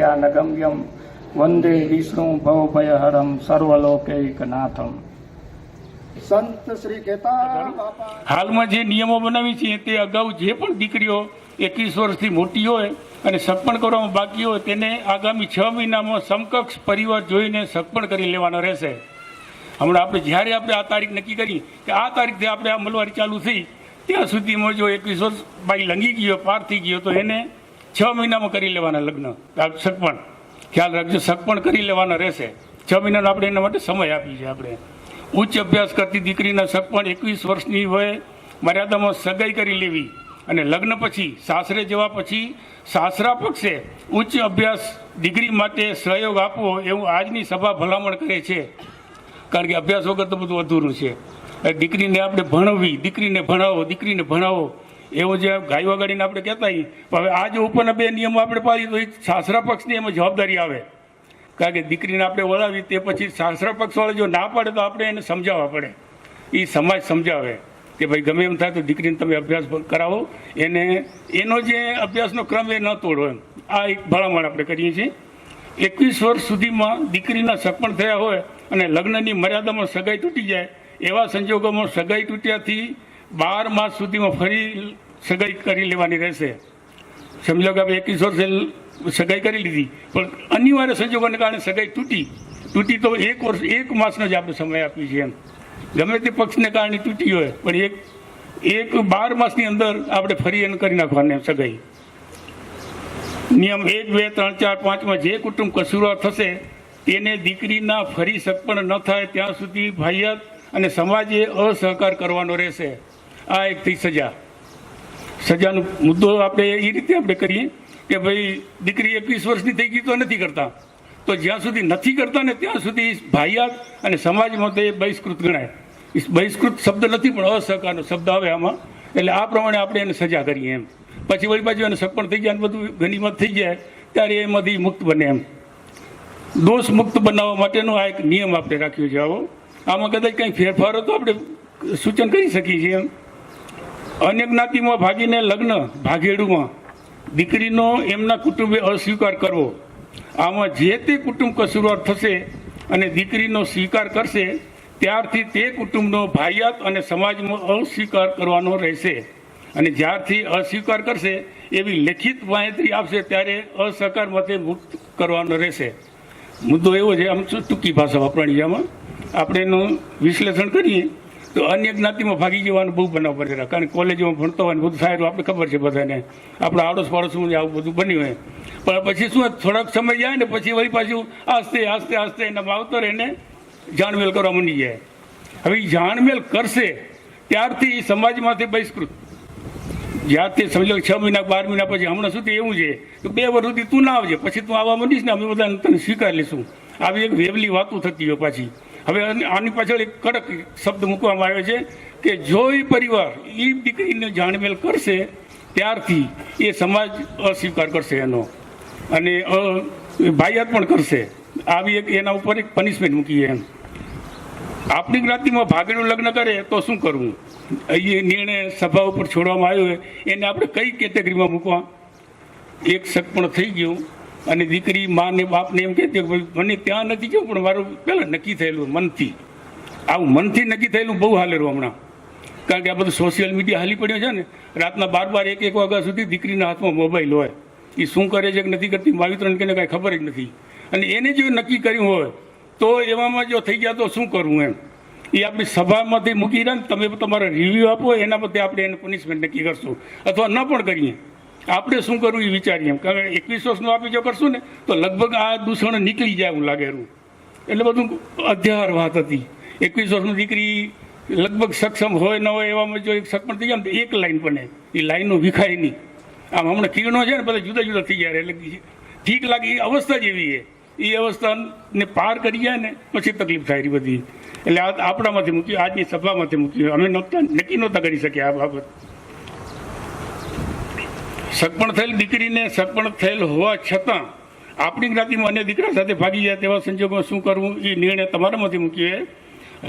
ધૈર્યાનગમ્યમ વંદે વિષ્ણુ ભવભયહરમ સર્વલોકૈકનાથમ. સંત શ્રી કહેતા હાલમાં જે નિયમો બનાવી છે તે અગાઉ જે પણ દીકરીઓ 21 વર્ષથી મોટી હોય અને સગપણ કરવામાં બાકી હોય તેને આગામી 6 મહિનામાં સમકક્ષ પરિવાર જોઈને સગપણ કરી લેવાનો રહેશે. હમણાં આપણે જ્યારે આપણે આ તારીખ નક્કી કરી કે આ તારીખથી આપણે આ અમલવારી ચાલુ થઈ ત્યાં સુધીમાં જો 21 વર્ષ બાઈ લંઘી ગયો, પાર થઈ ગયો તો એને 6 મહિનામાં કરી લેવાના લગ્ન, સગપણ. ખ્યાલ રાખજો, સગપણ કરી લેવાના રહેશે. 6 મહિનાનો આપણે એના માટે સમય આપી છે. આપણે ઉચ્ચ અભ્યાસ કરતી દીકરીના સગપણ 21 વર્ષની વયે મર્યાદામાં સગાઈ કરી લેવી અને લગ્ન પછી સાસરે જવા પછી સાસરા પક્ષે ઉચ્ચ અભ્યાસ ડિગ્રી માટે સહયોગ આપવો એવું આજની સભા ભલામણ કરે છે. કારણ કે અભ્યાસ વગર તો બધું અધૂરું છે. દીકરીને આપણે ભણવી, દીકરીને ભણાવો એવું જે ગાય વગાડીને આપણે કહેતા હોઈએ. હવે આ જો ઉપરના 2 નિયમો આપણે પાડીએ તો એ સાસરા પક્ષની એમાં જવાબદારી આવે. કારણ કે દીકરીને આપણે વળાવી તે પછી સાસરા પક્ષવાળા જો ના પાડે તો આપણે એને સમજાવવા પડે. એ સમાજ સમજાવે કે ભાઈ ગમે એમ થાય તો દીકરીને તમે અભ્યાસ કરાવો, એનો જે અભ્યાસનો ક્રમ એ ન તોડો એમ. આ એક ભલામણ આપણે કરીએ છીએ. 21 વર્ષ સુધીમાં દીકરીના સગપણ થયા હોય અને લગ્નની મર્યાદામાં સગાઈ તૂટી જાય એવા સંજોગોમાં સગાઈ તૂટ્યાથી 12 માસ સુધીમાં ફરી સગાઈ કરી લેવાની રહેશે. સમજો કે આપણે 21 વર્ષે સગાઈ કરી લીધી પણ અનિવાર્ય સંજોગોને કારણે સગાઈ તૂટી તો 1 વર્ષ 1 માસનો જ આપણે સમય આપીએ છીએ. એમ ગમે તે પક્ષને કારણે તૂટી હોય પણ એક 12 માસની અંદર આપણે ફરી એને કરી નાખવાની સગાઈ. નિયમ 1, 2, 3, 4, 5માં જે કુટુંબ કસૂરવાર થશે તેને દીકરીના ફરી સગપણ ન થાય ત્યાં સુધી ભાઈયાત અને સમાજે અસહકાર કરવાનો રહેશે. આ એક થઈ સજાનો મુદ્દો આપણે એ રીતે આપણે કરીએ કે ભાઈ દીકરી 21 વર્ષની થઈ ગઈ તો નથી કરતા, તો જ્યાં સુધી નથી કરતા ને ત્યાં સુધી ભાઈયાત અને સમાજમાં તે બહિષ્કૃત ગણાય. બહિષ્કૃત શબ્દ નથી પણ અસહકારનો શબ્દ આવે આમાં. એટલે આ પ્રમાણે આપણે એને સજા કરીએ એમ. પછી વળી પાછું એને સગપણ થઈ જાય બધું ગનીમત થઈ જાય ત્યારે એમાંથી મુક્ત બને એમ. દોષ મુક્ત બનાવવા માટેનો આ એક નિયમ આપણે રાખ્યો છે. આમાં કદાચ કંઈ ફેરફારો તો આપણે સૂચન કરી શકીએ છીએ એમ. અન્ય જ્ઞાતિમાં ભાગીને લગ્ન ભાગેડુમાં દીકરીનો એમના કુટુંબે અસ્વીકાર કરવો. આમાં જે તે કુટુંબ કસૂરવાર થશે અને દીકરીનો સ્વીકાર કરશે ત્યારથી તે કુટુંબનો ભાઈયાત અને સમાજમાં અસ્વીકાર કરવાનો રહેશે. અને જ્યારથી અસ્વીકાર કરશે એવી લેખિત બાંહેધરી આપશે ત્યારે અસહકારમાંથી મુક્ત કરવાનો રહેશે. મુદ્દો એવો છે, આમ ટૂંકી ભાષા વાપરવાની છે. આમાં આપણે એનું વિશ્લેષણ કરીએ તો અન્ય જ્ઞાતિમાં ભાગી જવાનું બહુ બનાવ પડે. કારણ કે કોલેજમાં ભણતો હોય ને બધું થાય તો આપણે ખબર છે બધાને, આપણા આડોશ પાડોશમાં આવું બધું બન્યું હોય. પણ પછી શું થોડાક સમય જાય ને પછી વળી પાછું આસ્તે એના માવતર એને જાણમેલ કરવા માંડી જાય. હવે એ જાણમેલ કરશે ત્યારથી એ સમાજમાંથી બહિષ્કૃત. જ્યારથી સમજો 6 મહિના 12 મહિના પછી હમણાં સુધી એવું છે કે 2 વર્ષ સુધી તું ના આવજે, પછી તું આવવા માંડીશ ને અમે બધા તને સ્વીકારી લઈશું. આવી એક વેવલી વાતો થતી હોય પાછી. હવે આની પાછળ એક કડક શબ્દ મૂકવામાં આવ્યો છે કે જો એ પરિવાર એ દીકરીને જાણમેલ કરશે ત્યારથી એ સમાજ અસ્વીકાર કરશે એનો અને ભાઈયાત પણ કરશે. આવી એક એના ઉપર એક પનિશમેન્ટ મૂકીએ એમ. આપણી જ્ઞાતિમાં ભાગેડું લગ્ન કરે તો શું કરવું? એ નિર્ણય સભા ઉપર છોડવામાં આવ્યો હોય એને આપણે કઈ કેટેગરીમાં મૂકવા? એક સગપણ થઈ ગયું અને દીકરી માને બાપને એમ કહેતી કે ભાઈ મને ત્યાં નથી ગયું પણ મારું પહેલાં નક્કી થયેલું મનથી. આવું મનથી નક્કી થયેલું બહુ હાલેલું હમણાં. કારણ કે આ બધું સોશિયલ મીડિયા હાલી પડ્યો છે ને. રાતના 12 1 વાગ્યા સુધી દીકરીના હાથમાં મોબાઈલ હોય. એ શું કરે છે કે નથી કરતી માવિત્રને કને કાંઈ ખબર જ નથી. અને એને જો નક્કી કર્યું હોય તો એવામાં જો થઈ ગયા તો શું કરવું એમ. એ આપણી સભામાંથી મૂકી રહ્યા ને તમે તમારા રિવ્યૂ આપો એના બદલે આપણે એને પનિશમેન્ટ નક્કી કરશું અથવા ન પણ કરીએ. આપણે શું કરવું એ વિચારીએ એમ. કારણ કે 21 વર્ષનું આપણે જો કરશું ને તો લગભગ આ દૂષણ નીકળી જાય એવું લાગે એનું. એટલે બધું અધ્યાર વાત હતી. 21 વર્ષની દીકરી લગભગ સક્ષમ હોય ન હોય એવામાં જો એક સગપણ થઈ જાય ને તો એક લાઈન બને. એ લાઈનો વિખાય નહીં. આમ હમણાં કિરણો છે ને બધા જુદા જુદા થઈ જાય એટલે ઠીક લાગે. એ અવસ્થા જ એવી છે. એ અવસ્થાને પાર કરી જાય ને પછી તકલીફ થાય બધી. એટલે આપણામાંથી મૂક્યું, આજની સભામાંથી મૂક્યું. અમે નક્કી નહોતા કરી શક્યા આ બાબત. સગપણ થયેલ દીકરીને સગપણ થયેલ હોવા છતાં આપણી જ્ઞાતિમાં અન્ય દીકરા સાથે ભાગી જાય તેવા સંજોગોમાં શું કરવું એ નિર્ણય તમારામાંથી મૂક્યો.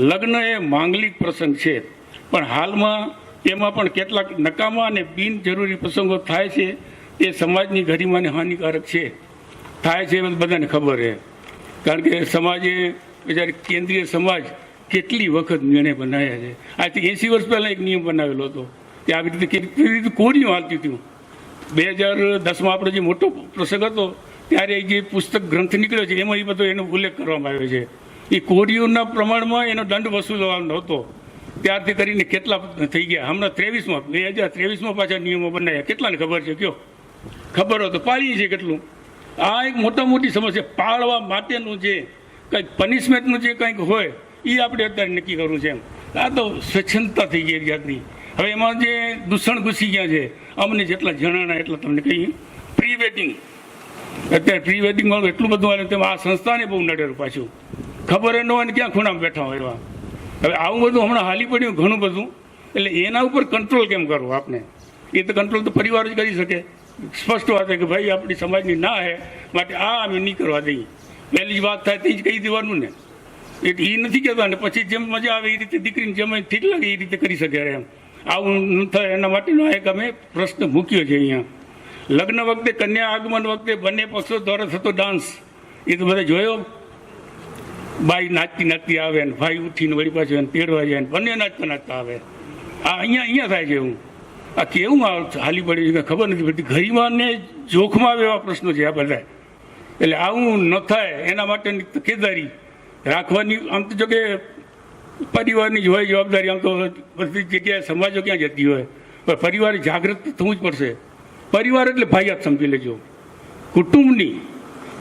લગ્ન એ માંગલિક પ્રસંગ છે પણ હાલમાં તેમાં પણ કેટલાક નકામા અને બિનજરૂરી પ્રસંગો થાય છે. તે સમાજની ગરિમાને હાનિકારક છે. થાય છે એ બધાને ખબર છે. કારણ કે સમાજે જ્યારે કેન્દ્રીય સમાજ કેટલી વખત નિર્ણય બનાવ્યા છે. આજથી 80 વર્ષ પહેલાં એક નિયમ બનાવેલો હતો કે આવી રીતે કેવી રીતે કોરીઓ હાલતી હતી. 2010માં આપણો જે મોટો પ્રસંગ હતો ત્યારે જે પુસ્તક ગ્રંથ નીકળ્યો છે એમાં એ બધો એનો ઉલ્લેખ કરવામાં આવ્યો છે. એ કોરીઓના પ્રમાણમાં એનો દંડ વસૂલવાનો હતો. ત્યારથી કરીને કેટલા થઈ ગયા. હમણાં 2023માં પાછા નિયમો બનાવ્યા. કેટલાને ખબર છે? કયો ખબર હોય તો પાળીએ છીએ કેટલું. આ એક મોટી સમસ્યા. પાળવા માટેનું જે કંઈક પનિશમેન્ટનું જે કંઈક હોય એ આપણે અત્યારે નક્કી કરવું છે. આ તો સ્વચ્છંદતા થઈ ગઈ એક જાતની. હવે એમાં જે દૂષણ ઘૂસી ગયા છે અમને જેટલા જણાણા એટલા તમને કહીએ. પ્રી વેડિંગ, અત્યારે પ્રી વેડિંગમાં એટલું બધું આવે તેમાં આ સંસ્થાને બહુ નડેલું પાછું. ખબર ન હોય ને ક્યાં ખૂણામાં બેઠા હોય એવા. હવે આવું બધું હમણાં હાલી પડ્યું ઘણું બધું. એટલે એના ઉપર કંટ્રોલ કેમ કરવો આપણે? એ તો કંટ્રોલ તો પરિવાર જ કરી શકે. સ્પષ્ટ વાત છે કે ભાઈ આપણી સમાજની ના હે માટે આ અમે નહીં કરવા દઈએ. પહેલી જ વાત થાય તે જ કહી દેવાનું ને. એ નથી કહેતા ને પછી જેમ મજા આવે એ રીતે દીકરીને જેમ ઠીક લાગે એ રીતે કરી શકે. એમ આવું ન થાય એના માટેનો એક અમે પ્રશ્ન મૂક્યો છે અહીંયા. લગ્ન વખતે, કન્યા આગમન વખતે બંને પક્ષો દ્વારા થતો ડાન્સ એ તો બધા જોયો. બાઈ નાચતી આવે ને ભાઈ ઉઠીને વળી પાછું તેડવા જાય ને બંને નાચતા આવે. આ અહીંયા થાય છે. એવું આ કેવું હાલી પડ્યું છે ખબર નથી પડતી. ગરિમાને જોખમાં આવે એવા પ્રશ્નો છે આ બધા. એટલે આવું ન થાય એના માટેની તકેદારી રાખવાની. આમ તો જો કે પરિવારની જ હોય જવાબદારી. આમ તો બધી જગ્યાએ સમાજો ક્યાં જતી હોય પણ પરિવારે જાગૃત થવું જ પડશે. પરિવાર એટલે ભાઈયાત સમજી લેજો.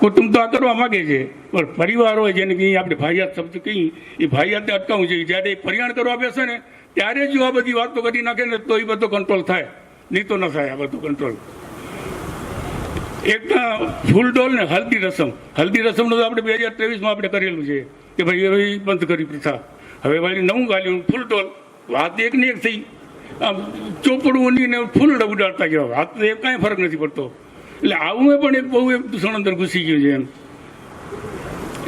કુટુંબ તો આ કરવા માગે છે પણ પરિવાર હોય જેને કંઈ આપણે ભાઈયાત શબ્દ કહીએ એ ભાઈયાતને અટકાવવું જોઈએ. જ્યારે પરિયાણ કરવા બેસે ને ત્યારે જો આ બધી વાતો કરી નાખે ને તો એ બધો કંટ્રોલ થાય. નહીં તો ન થાય આ બધો કંટ્રોલ. એક ફૂલડોલ ને હલ્દી રસમનું તો આપણે 2023માં આપણે કરેલું છે કે ભાઈ હવે બંધ કરી પ્રથા. હવે વળી નવું ગાલ્યું ફૂલડોલ. વાત એક ને એક થઈ. આમ ચોપડું ને ફૂલડા ઉડાડતા ગયા. વાત તો એ કાંઈ ફરક નથી પડતો. એટલે આવું પણ એક બહુ એક દૂષણ અંદર ઘૂસી ગયું છે એમ.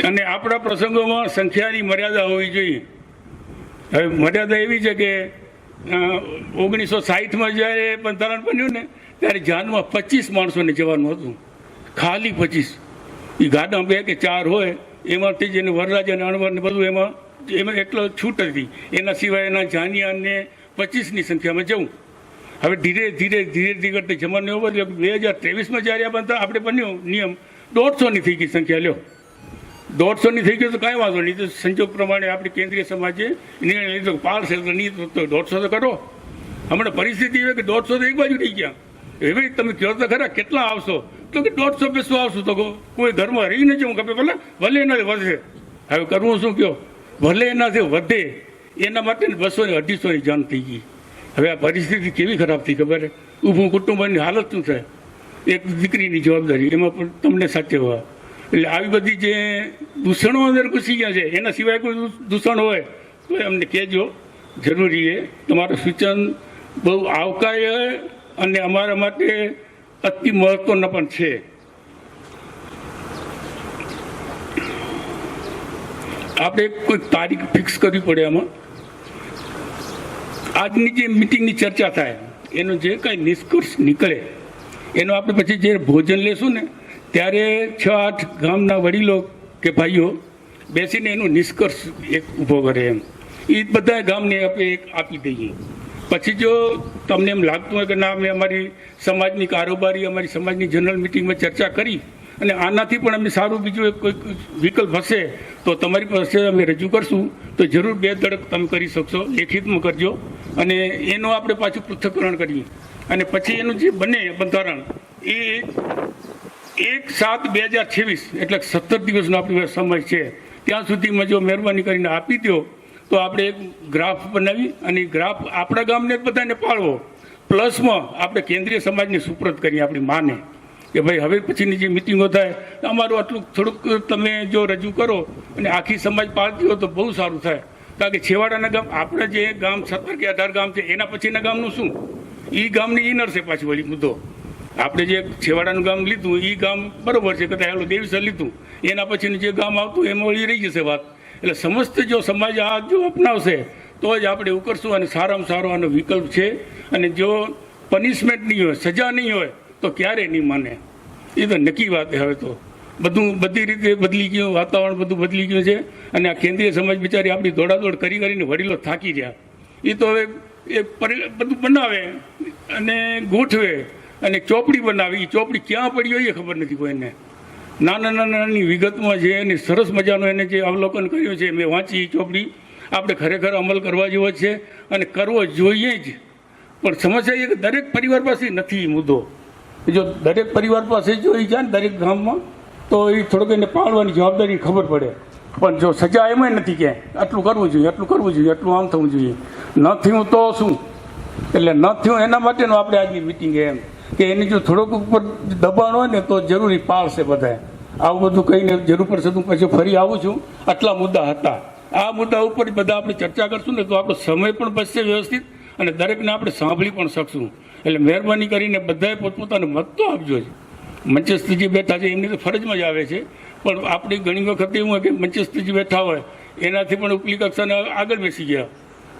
અને આપણા પ્રસંગોમાં સંખ્યાની મર્યાદા હોવી જોઈએ. હવે મર્યાદા એવી છે કે 1960માં જ્યારે બંધારણ બન્યું ને ત્યારે જાનમાં 25 માણસોને જવાનું હતું. ખાલી 25. એ ગાડા 2 કે 4 હોય એમાંથી જેને વરરાજ અને અણવર ને બધું એમાં એટલો છૂટ હતી. એના સિવાય એના જાનિયાને 25ની સંખ્યામાં જવું. હવે ધીરે કરતે જમાનો એવો બદલ્યો. 2023માં જ્યારે આપણે બન્યો નિયમ 150ની થઈ ગઈ સંખ્યા. લ્યો 150ની થઈ ગયું તો કાંઈ વાંધો નહીં. તો સંજોગ પ્રમાણે આપણી કેન્દ્રીય સમાજે નિર્ણય લીધો પાળશે તો નહીં તો 150 તો કરો. હમણાં પરિસ્થિતિ એવી કે 150 તો એક બાજુ થઈ ગયા. એવી તમે કહો તો ખરા કેટલા આવશો? તો કે 150 પેસો આવશું. તો કોઈ ઘરમાં રહી ન જવું ખપે. ભલે એનાથી વધે. હવે કરવું શું કહો? ભલે એનાથી વધે એના માટે 200 ને 250ની જાન થઈ ગઈ. હવે આ પરિસ્થિતિ કેવી ખરાબ થઈ ખબર? ઊભું કુટુંબની હાલત શું થાય? એક દીકરીની જવાબદારી એમાં પણ તમને સાચવવા. એટલે આવી બધી જે દૂષણો અંદર ઘૂસી ગયા છે એના સિવાય કોઈ દૂષણ હોય તો અમને કહેજો. જરૂરી એ તમારું સૂચન બહુ આવકાર્ય અને અમારા માટે અતિ મહત્વના પણ છે. આપણે કોઈ તારીખ ફિક્સ કરવી પડે. આમાં આજની જે મિટિંગની ચર્ચા થાય એનો જે કાંઈ નિષ્કર્ષ નીકળે એનો આપણે પછી જે ભોજન લેશું ને ત્યારે 6-8 ગામના વડીલો કે ભાઈઓ બેસીને એનો નિષ્કર્ષ એક ઊભો કરે. એમ એ બધા ગામને આપણે એક આપી દઈએ. પછી જો તમને એમ લાગતું હોય કે ના અમે અમારી સમાજની કારોબારી અમારી સમાજની જનરલ મિટિંગમાં ચર્ચા કરી અને આનાથી પણ અમે સારું બીજું કોઈક વિકલ્પ હશે તો તમારી પાસે અમે રજૂ કરશું. તો જરૂર 2 ધડક તમે કરી શકશો. લેખિતમાં કરજો અને એનું આપણે પાછું પૃથ્થકરણ કરીએ. અને પછી એનું જે બને બંધારણ એ 1/7/2026 એટલે 17 દિવસનો આપણી સમય છે. ત્યાં સુધીમાં જો મહેરબાની કરીને આપી દો તો આપણે એક ગ્રાફ બનાવી અને ગ્રાફ આપણા ગામને જ બધાને પાળવો. પ્લસમાં આપણે કેન્દ્રીય સમાજને સુપ્રત કરીએ આપણી માને કે ભાઈ હવે પછીની જે મિટિંગો થાય અમારું આટલું થોડુંક તમે જો રજૂ કરો અને આખી સમાજ પાળતી હોય તો બહુ સારું થાય. કારણ કે છેવાડાના ગામ આપણા જે ગામ 17 કે 18 ગામ છે એના પછીના ગામનું શું? એ ગામની ઈ નડશે પાછી વળી મુદ્દો. આપણે જે છેવાડાનું ગામ લીધું એ ગામ બરોબર છે કદાચ એનું દેવીસર લીધું એના પછીનું જે ગામ આવતું એમાં વળી રહી જશે વાત. એટલે સમસ્ત જો સમાજ આ જો અપનાવશે તો જ આપણે ઉકરશું અને સારામાં સારો આનો વિકલ્પ છે. અને જો પનિશમેન્ટ નહીં હોય, સજા નહીં હોય તો ક્યારે નહીં માને. એ તો નક્કી વાત હવે તો બધી રીતે બદલી ગયું, વાતાવરણ બધું બદલી ગયું છે. અને આ કેન્દ્રીય સમાજ બિચારી આપણી દોડાદોડ કરીને વડીલો થાકી ગયા. એ તો હવે બધું બનાવે અને ગોઠવે અને ચોપડી બનાવી. એ ચોપડી ક્યાં પડી હોય એ ખબર નથી કોઈને. નાની વિગતમાં છે અને સરસ મજાનો એને જે અવલોકન કર્યું છે, મેં વાંચી એ ચોપડી. આપણે ખરેખર અમલ કરવા જેવો છે અને કરવો જોઈએ જ. પણ સમસ્યા એ કે દરેક પરિવાર પાસે નથી એ મુદ્દો. જો દરેક પરિવાર પાસે જો એ જાય ને દરેક ગામમાં, તો એ થોડોક એને પાળવાની જવાબદારી ખબર પડે. પણ જો સજા એમાંય નથી ક્યાંય આટલું કરવું જોઈએ, આટલું કરવું જોઈએ, આટલું આમ થવું જોઈએ. ન થયું તો શું? એટલે ન થયું એના માટેનું આપણે આજની મિટિંગ એમ કે એની જો થોડોક ઉપર દબાણ હોય ને તો જરૂરી પાળશે બધાએ. આવું બધું કહીને જરૂર પડશે હું પછી ફરી આવું છું. આટલા મુદ્દા હતા. આ મુદ્દા ઉપર બધા આપણે ચર્ચા કરશું ને તો આપણો સમય પણ બચશે વ્યવસ્થિત અને દરેકને આપણે સાંભળી પણ શકશું. એટલે મહેરબાની કરીને બધાએ પોતપોતાનો મત તો આપજો જ. મંચસ્થ જે બેઠા છે એમની તો ફરજમાં જ આવે છે, પણ આપણી ઘણી વખત એવું હોય કે મંચસ્થ જે બેઠા હોય એનાથી પણ ઉપલી કક્ષાને આગળ બેસી ગયા.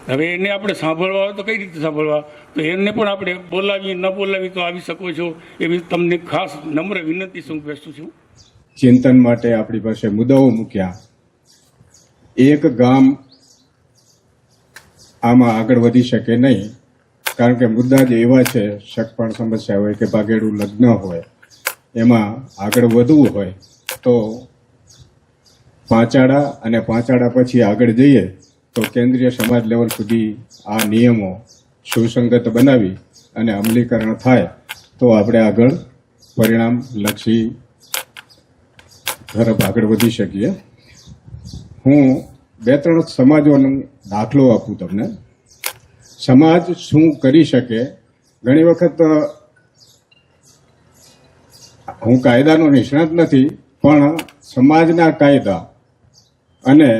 હવે એને આપણે સાંભળવા હોય તો કઈ રીતે સાંભળવા? તો એને પણ આપણે બોલાવી ન બોલાવી તો આવી શકો છો. એવી તમને ખાસ નમ્ર વિનંતી હું બેસું છું. ચિંતન માટે આપણી પાસે મુદ્દાઓ મૂક્યા. એક ગામ આમાં આગળ વધી શકે નહીં, કારણ કે મુદ્દા જ એવા છે, સગપણ સમસ્યા હોય કે ભાગેડું લગ્ન હોય, એમાં આગળ વધવું હોય તો પાંચાડા અને પાંચાડા પછી આગળ જઈએ તો કેન્દ્રીય સમાજ લેવલ સુધી આ નિયમો સુસંગત બનાવી અને અમલીકરણ થાય તો આપણે આગળ પરિણામલક્ષી તરફ આગળ વધી શકીએ. હું 2-3 સમાજોનો દાખલો આપું તમને. સમાજ શું કરી શકે? ઘણી વખત હું કાયદાનો નિષ્ણાત નથી, પણ સમાજના કાયદા અને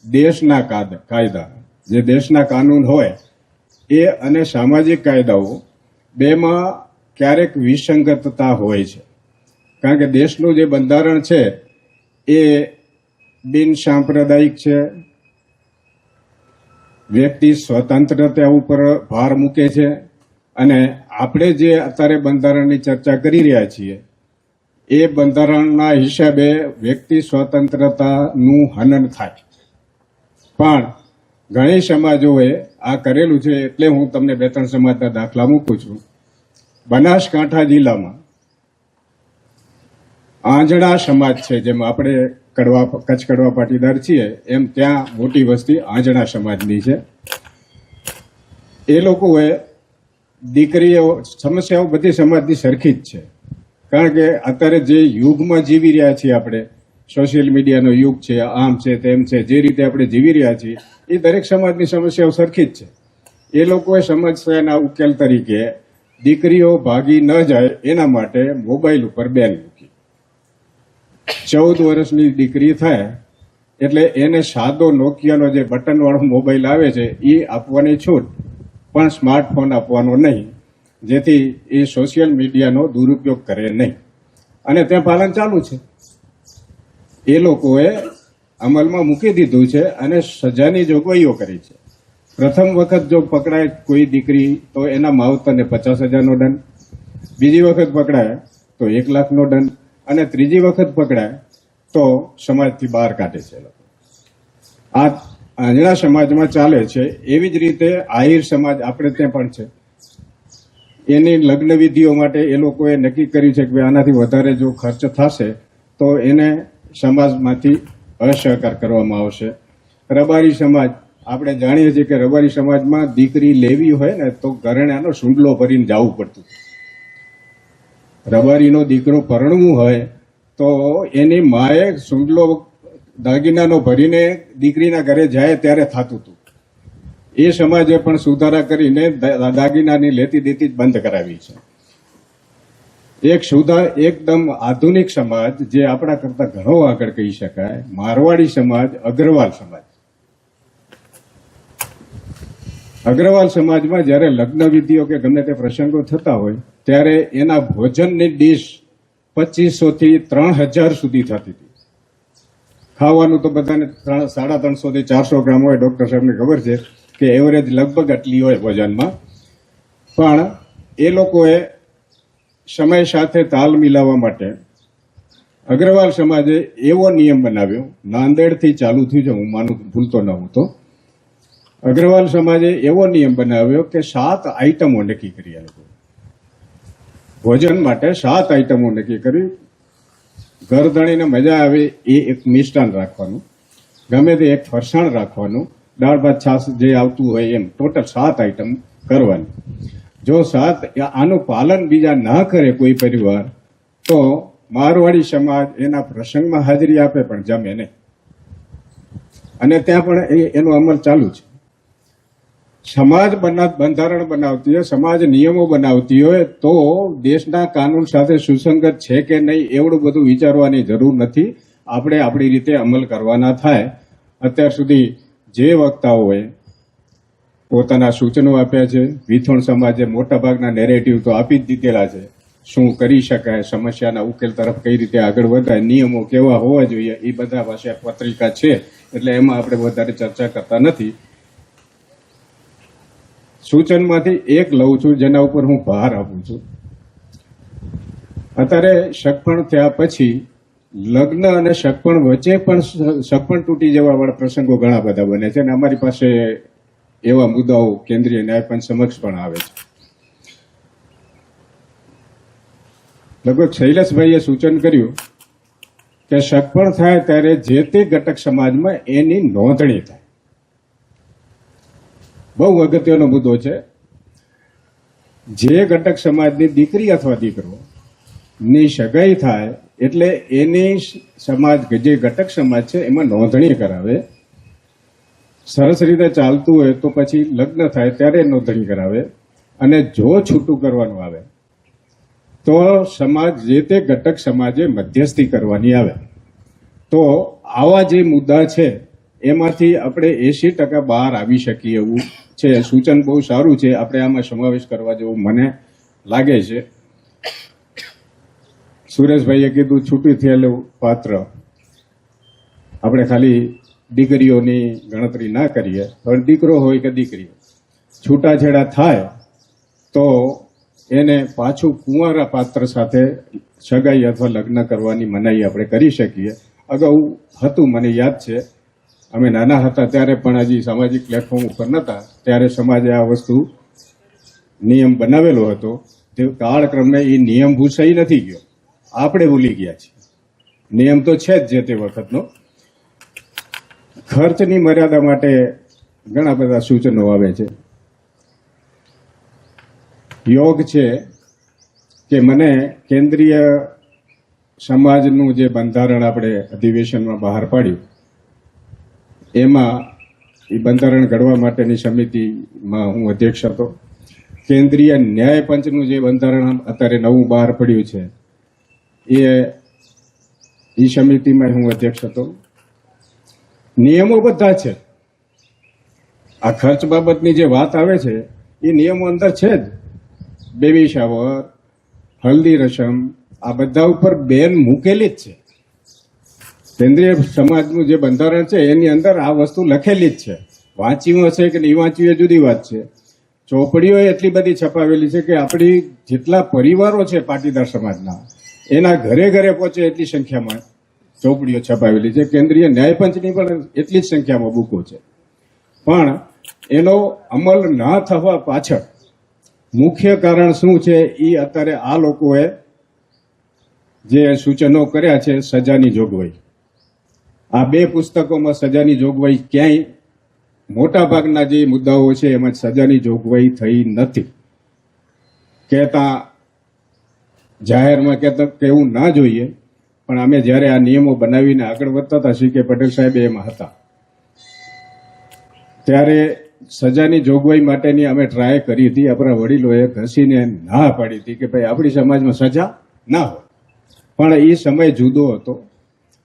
દેશના કાયદા, જે દેશના કાનૂન હોય એ અને સામાજિક કાયદાઓ બેમાં ક્યારેક વિસંગતતા હોય છે. કારણ કે દેશનું જે બંધારણ છે એ બિન સાંપ્રદાયિક છે, વ્યક્તિ સ્વતંત્રતા ઉપર ભાર મૂકે છે, અને આપણે જે અત્યારે બંધારણની ચર્ચા કરી રહ્યા છીએ એ બંધારણના હિસાબે વ્યક્તિ સ્વતંત્રતાનું હનન થાય. પણ ઘણી સમાજોએ આ કરેલું છે. એટલે હું તમને 2-3 સમાજના દાખલા મૂકું છું. બનાસકાંઠા જિલ્લામાં આંજણા સમાજ છે, જેમ આપણે કચ્છ કડવા પાટીદાર છીએ એમ ત્યાં મોટી વસ્તી આંજણા સમાજની છે. એ લોકોએ દીકરીઓ, સમસ્યાઓ બધી સમાજની સરખી જ છે. કારણ કે અત્યારે જે યુગમાં જીવી રહ્યા છીએ આપણે, સોશિયલ મીડિયાનો યુગ છે, આમ છે તેમ છે, જે રીતે આપણે જીવી રહ્યા છીએ એ દરેક સમાજની સમસ્યાઓ સરખી જ છે. એ લોકોએ સમસ્યાના ઉકેલ તરીકે દીકરીઓ ભાગી ન જાય એના માટે મોબાઈલ ઉપર બેન મૂકી. 14 વર્ષની દીકરી થાય એટલે એને સાદો નોકિયાનો જે બટનવાળો મોબાઈલ આવે છે એ આપવાની છૂટ, પણ સ્માર્ટફોન આપવાનો નહીં, જેથી એ સોશિયલ મીડિયાનો દુરુપયોગ કરે નહીં. અને ત્યાં પાલન ચાલુ છે. એ લોકોએ અમલમાં મૂકી દીધું છે અને સજાની જોગવાઈઓ કરી છે. પ્રથમ વખત જો પકડાય કોઈ દીકરી તો એના માવતરને 50,000નો દંડ, બીજી વખત પકડાય તો 1 લાખનો દંડ, અને ત્રીજી વખત પકડાય તો સમાજથી બહાર કાઢે છે. આ આંજણા સમાજમાં ચાલે છે. એવી જ રીતે આહિર સમાજ આપણે ત્યાં પણ છે. એની લગ્ન વિધિઓ માટે એ લોકોએ નક્કી કર્યું છે કે આનાથી વધારે જો ખર્ચ થશે તો એને સમાજમાંથી અસહકાર કરવામાં આવશે. રબારી સમાજ, આપણે જાણીએ છીએ કે રબારી સમાજમાં દીકરી લેવી હોય ને તો ઘરેણાનો સૂંડલો ભરીને જવું પડતું. રબારીનો દીકરો પરણવું હોય તો એની માએ સૂંડલો દાગીનાનો ભરીને દીકરીના ઘરે જાય ત્યારે થતું હતું. એ સમાજે પણ સુધારા કરીને દાગીનાની લેતી દેતી જ બંધ કરાવી છે. એકદમ આધુનિક સમાજ જે આપણા કરતા ઘણો આગળ કહી શકાય, મારવાડી સમાજ, અગ્રવાલ સમાજ. અગ્રવાલ સમાજમાં જ્યારે લગ્ન વિધિઓ કે ગમે તે પ્રસંગો થતા હોય ત્યારે એના ભોજનની ડીશ 2500 થી 3000 સુધી થતી હતી. ખાવાનું તો બધાને 350 થી 400 ગ્રામ હોય. ડોક્ટર સાહેબને ખબર છે કે એવરેજ લગભગ આટલી હોય ભોજનમાં. પણ એ લોકોએ સમય સાથે તાલ મિલાવવા માટે અગ્રવાલ સમાજે એવો નિયમ બનાવ્યો, નાંદેડથી ચાલુ થયું છે, હું માનું ભૂલતો ન હું તો. અગ્રવાલ સમાજે એવો નિયમ બનાવ્યો કે 7 આઈટમો નક્કી કરી. આ લોકો ભોજન માટે 7 આઈટમો નક્કી કરી. ગરદણીને મજા આવે એ એક મિષ્ટાન રાખવાનું, ગમે તે એક ફરસાણ રાખવાનું, દાળ ભાત છાશ જે આવતું હોય એમ ટોટલ 7 આઈટમ કરવાની. જો આનું પાલન બીજા ના કરે કોઈ પરિવાર તો મારવાડી સમાજ એના પ્રસંગમાં હાજરી આપે પણ જમે નહીં. અને ત્યાં પણ એનો અમલ ચાલુ છે. સમાજ બંધારણ બનાવતી હોય, સમાજ નિયમો બનાવતી હોય તો દેશના કાનૂન સાથે સુસંગત છે કે નહીં એવડું બધું વિચારવાની જરૂર નથી. આપણે આપણી રીતે અમલ કરવાના થાય. અત્યાર સુધી જે વક્તાઓએ પોતાના સૂચનો આપ્યા છે, વિથોણ સમાજે મોટાભાગના નેરેટિવ તો આપી જ દીધેલા છે. શું કરી શકાય, સમસ્યાના ઉકેલ તરફ કઈ રીતે આગળ વધાય, નિયમો કેવા હોવા જોઈએ, એ બધા પાસે પત્રિકા છે, એટલે એમાં આપણે વધારે ચર્ચા કરતા નથી. સૂચનમાંથી એક લઉં છું જેના ઉપર હું ભાર આપું છું. અત્યારે સગપણ થયા પછી લગ્ન અને સગપણ વચ્ચે પણ સગપણ તૂટી જવા વાળા પ્રસંગો ઘણા બધા બને છે અને અમારી પાસે એવા મુદ્દાઓ કેન્દ્રીય ન્યાયપંચ સમક્ષ પણ આવે છે. લગભગ શૈલેષભાઈએ સૂચન કર્યું કે સગપણ થાય ત્યારે જે તે ઘટક સમાજમાં એની નોંધણી થાય. બહુ અગત્યનો મુદ્દો છે. જે ઘટક સમાજની દીકરી અથવા દીકરો ની સગાઈ થાય એટલે એની સમાજ જે ઘટક સમાજ છે એમાં નોંધણી કરાવે. સરસ રીતે ચાલતું હોય તો પછી લગ્ન થાય ત્યારે નોંધણી કરાવે. અને જો છૂટું કરવાનું આવે તો સમાજ જે તે ઘટક સમાજે મધ્યસ્થી કરવાની આવે. તો આવા જે મુદ્દા છે એમાંથી આપણે 80% બહાર આવી શકીએ એવું છે. સૂચન બહુ સારું છે, આપણે આમાં સમાવેશ કરવા જેવું મને લાગે છે. સુરેશભાઈએ કીધું છૂટું થયેલું પાત્ર આપણે ખાલી દીકરીઓની ગણતરી ના કરીએ, પણ દીકરો હોય કે દીકરી છૂટાછેડા થાય તો એને પાછું કુંવારા પાત્ર સાથે સગાઈ અથવા લગ્ન કરવાની મનાઈ આપણે કરી શકીએ. અગાઉ હતું, મને યાદ છે, અમે નાના હતા ત્યારે પણ હજી સામાજિક પ્લેટફોર્મ ઉપર નહોતા ત્યારે સમાજે આ વસ્તુ નિયમ બનાવેલો હતો. તે કાળક્રમે એ નિયમ ભૂસાઈ નથી ગયો, આપણે ભૂલી ગયા છીએ. નિયમ તો છે જ જે તે વખતનો. ખર્ચની મર્યાદા માટે ઘણા બધા સૂચનો આવે છે. યોગ છે કે મને કેન્દ્રીય સમાજનું જે બંધારણ આપણે અધિવેશનમાં બહાર પાડ્યું એમાં એ બંધારણ ઘડવા માટેની સમિતિમાં હું અધ્યક્ષ હતો. કેન્દ્રીય ન્યાય પંચનું જે બંધારણ અત્યારે નવું બહાર પડ્યું છે એ સમિતિમાં હું અધ્યક્ષ હતો. નિયમો બધા છે. આ ખર્ચ બાબતની જે વાત આવે છે એ નિયમો અંદર છે જ. બેબી શાવર, હલ્દી રસમ, આ બધા ઉપર બેન મૂકેલી જ છે. કેન્દ્રીય સમાજનું જે બંધારણ છે એની અંદર આ વસ્તુ લખેલી જ છે. વાંચ્યું હશે કે નહીં વાંચ્યું એ જુદી વાત છે. ચોપડીઓ એટલી બધી છપાવેલી છે કે આપણી જેટલા પરિવારો છે પાટીદાર સમાજના એના ઘરે ઘરે પહોંચે એટલી સંખ્યામાં ચોપડીઓ છપાવેલી છે. કેન્દ્રીય ન્યાયપંચની પણ એટલી જ સંખ્યામાં બુકો છે. પણ એનો અમલ ના થવા પાછળ મુખ્ય કારણ શું છે એ અત્યારે આ લોકોએ જે સૂચનો કર્યા છે સજાની જોગવાઈ. આ 2 પુસ્તકોમાં સજાની જોગવાઈ ક્યાંય મોટા ભાગના જે મુદ્દાઓ છે એમાં સજાની જોગવાઈ થઈ નથી. કહેતા જાહેરમાં કહેવું ના જોઈએ, પણ અમે જ્યારે આ નિયમો બનાવીને આગળ વધતા હતા, સી કે પટેલ સાહેબ એમાં હતા, ત્યારે સજાની જોગવાઈ માટેની અમે ટ્રાય કરી હતી. આપણા વડીલોએ ઘસીને ના પાડી હતી કે ભાઈ આપણી સમાજમાં સજા ના હોય. પણ એ સમય જુદો હતો.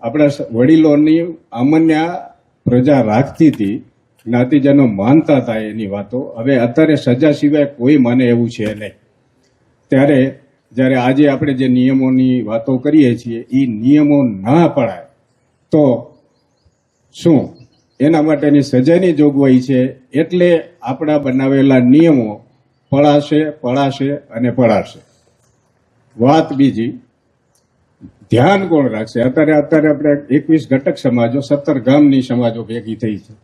આપણા વડીલોની અમન્ય પ્રજા રાખતી હતી, જ્ઞાતિજનો માનતા હતા એની વાતો. હવે અત્યારે સજા સિવાય કોઈ માને એવું છે નહીં. ત્યારે જ્યારે આજે આપણે જે નિયમોની વાતો કરીએ છીએ એ નિયમો ના પડાય તો શું એના માટેની સજાની જોગવાઈ છે. એટલે આપણા બનાવેલા નિયમો પડાશે અને પડાશે. વાત બીજી, ધ્યાન કોણ રાખશે? અત્યારે આપણે 21 ઘટક સમાજો 17 ગામની સમાજો ભેગી થઈ છે.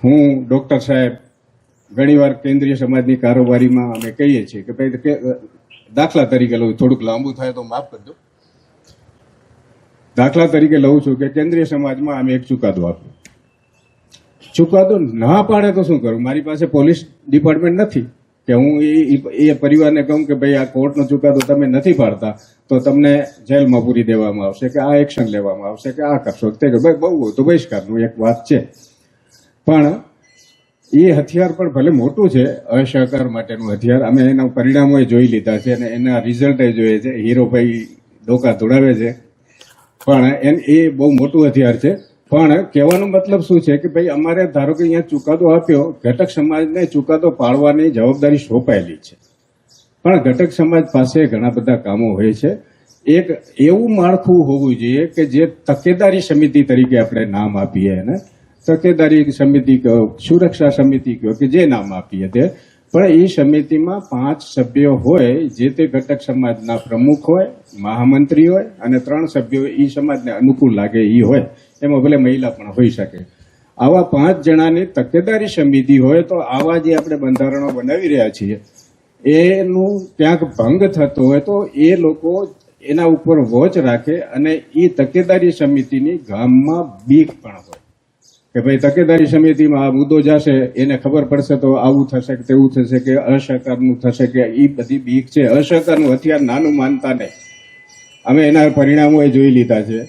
હું ડોક્ટર સાહેબ ઘણીવાર કેન્દ્રીય સમાજની કારોબારીમાં અમે કહીએ છીએ કે ભાઈ દાખલા તરીકે લઉં, થોડુંક લાંબુ થાય તો માફ કરજો. દાખલા તરીકે લઉં છું કે કેન્દ્રીય સમાજમાં અમે એક ચુકાદો આપ્યો. ચુકાદો ના પાડે તો શું કરું? મારી પાસે પોલીસ ડિપાર્ટમેન્ટ નથી કે હું એ પરિવારને કહું કે ભાઈ આ કોર્ટનો ચુકાદો તમે નથી પાડતા તો તમને જેલમાં પૂરી દેવામાં આવશે કે આ એક્શન લેવામાં આવશે કે આ કરશો. તે કે ભાઈ બહુ તો બહિષ્કારનું એક વાત છે, પણ એ હથિયાર પણ ભલે મોટું છે, અસહકાર માટેનું હથિયાર. અમે એના પરિણામો જોઈ લીધા છે અને એના રિઝલ્ટ જોઈએ છે. હીરોભાઈ ડોકા દોડાવે છે, પણ એ બહુ મોટું હથિયાર છે. પણ કહેવાનો મતલબ શું છે કે ભાઈ અમારે ધારો કે અહીંયા ચુકાદો આપ્યો, ઘટક સમાજને ચુકાદો પાડવાની જવાબદારી સોંપાયેલી છે, પણ ઘટક સમાજ પાસે ઘણા બધા કામો હોય છે. એક એવું માળખું હોવું જોઈએ કે જે તકેદારી સમિતિ તરીકે આપણે નામ આપીએ એને, તકેદારી સમિતિ કહો, સુરક્ષા સમિતિ કહો, કે જે નામ આપીએ તે, પણ એ સમિતિમાં 5 સભ્યો હોય, જે તે ઘટક સમાજના પ્રમુખ હોય, મહામંત્રી હોય અને 3 સભ્યો એ સમાજને અનુકૂળ લાગે એ હોય. એમાં ભલે મહિલા પણ હોઈ શકે. આવા 5 જણાની તકેદારી સમિતિ હોય તો આવા જે આપણે બંધારણો બનાવી રહ્યા છીએ એનું ક્યાંક ભંગ થતો હોય તો એ લોકો એના ઉપર વોચ રાખે અને એ તકેદારી સમિતિની ગામમાં બીક પણ હોય કે ભાઈ તકેદારી સમિતિમાં આ મુદ્દો જશે, એને ખબર પડશે તો આવું થશે કે તેવું થશે કે અસહકારનું થશે કે એ બધી બીક છે. અસહકારનું હથિયાર નાનું માનતા નહીં. અમે એના પરિણામો જોઈ લીધા છે